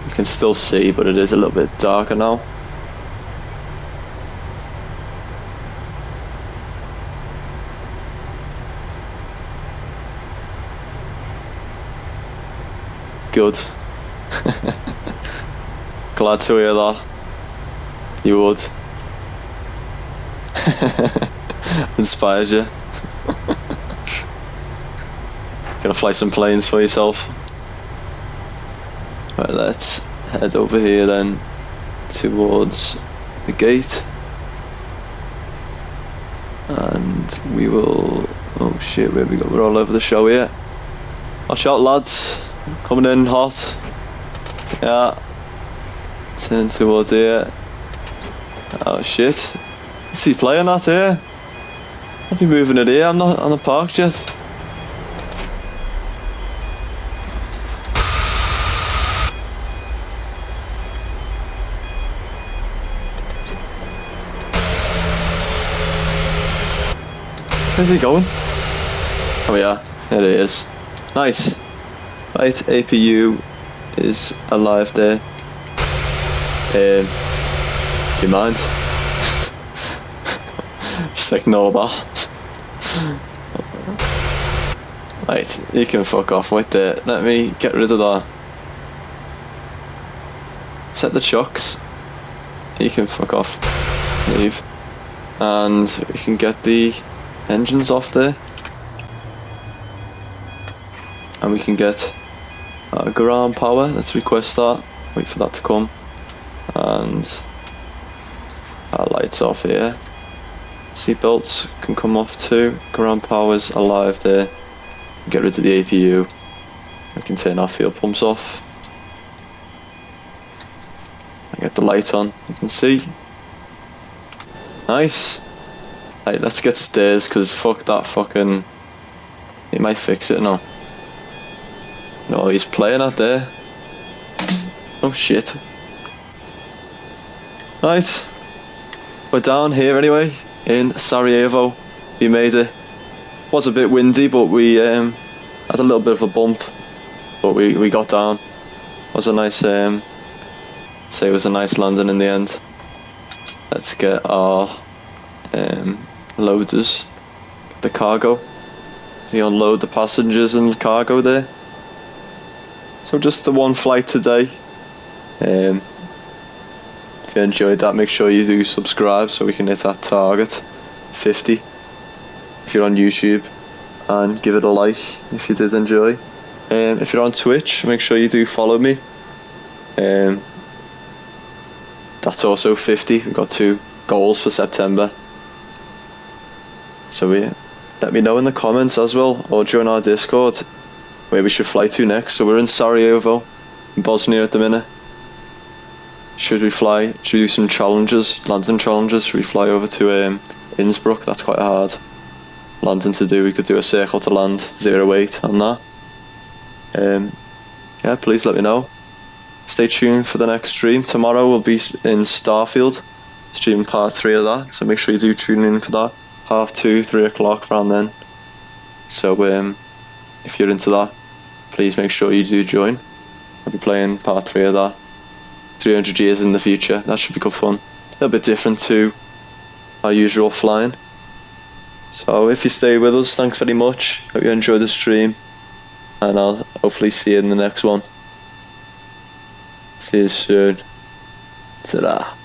You can still see, but it is a little bit darker now. Good. Glad to hear that. You would. Inspires you. Gonna fly some planes for yourself. Right, let's head over here then towards the gate. And we will. Oh shit, where we go? We're all over the show here. Watch out, lads. Coming in hot. Yeah. Turn towards here. Oh shit. Is he playing that here? I'll be moving it here. I'm not on the park yet. Where's he going? Oh yeah, there it is. Nice. Right, APU is alive there. Do you mind? Just ignore that. Right, you can fuck off right there. Let me get rid of that. Set the chocks. You can fuck off. Leave. And we can get the engines off there. And we can get ground power. Let's request that. Wait for that to come. And our lights off here. Seatbelts can come off too. Ground power's alive there. Get rid of the APU. We can turn our fuel pumps off. And get the light on. You can see. Nice. Right, let's get stairs, because fuck that fucking... He might fix it now. No, he's playing out there. Oh shit. Right. We're down here anyway, in Sarajevo. We made it. Was a bit windy, but we had a little bit of a bump. But we got down. Was a nice, say it was a nice landing in the end. Let's get our loaders, the cargo. We unload the passengers and the cargo there. So just the one flight today. If you enjoyed that, make sure you do subscribe so we can hit that target 50 if you're on YouTube, and give it a like if you did enjoy. If you're on Twitch, make sure you do follow me. That's also 50. We've got 2 goals for September. So let me know in the comments as well, or join our Discord where we should fly to next. So we're in Sarajevo, in Bosnia at the minute. Should we do some challenges, landing challenges? Should we fly over to Innsbruck? That's quite a hard landing to do. We could do a circle to land, 08 on that. Yeah, please let me know. Stay tuned for the next stream. Tomorrow we'll be in Starfield, streaming part 3 of that, so make sure you do tune in for that. 2:30, 3 o'clock around then. So if you're into that, please make sure you do join. I'll be playing part 3 of that. 300 years in the future. That should be good fun. A little bit different to our usual flying. So if you stay with us, thanks very much. Hope you enjoy the stream, and I'll hopefully see you in the next one. See you soon. Ta-da.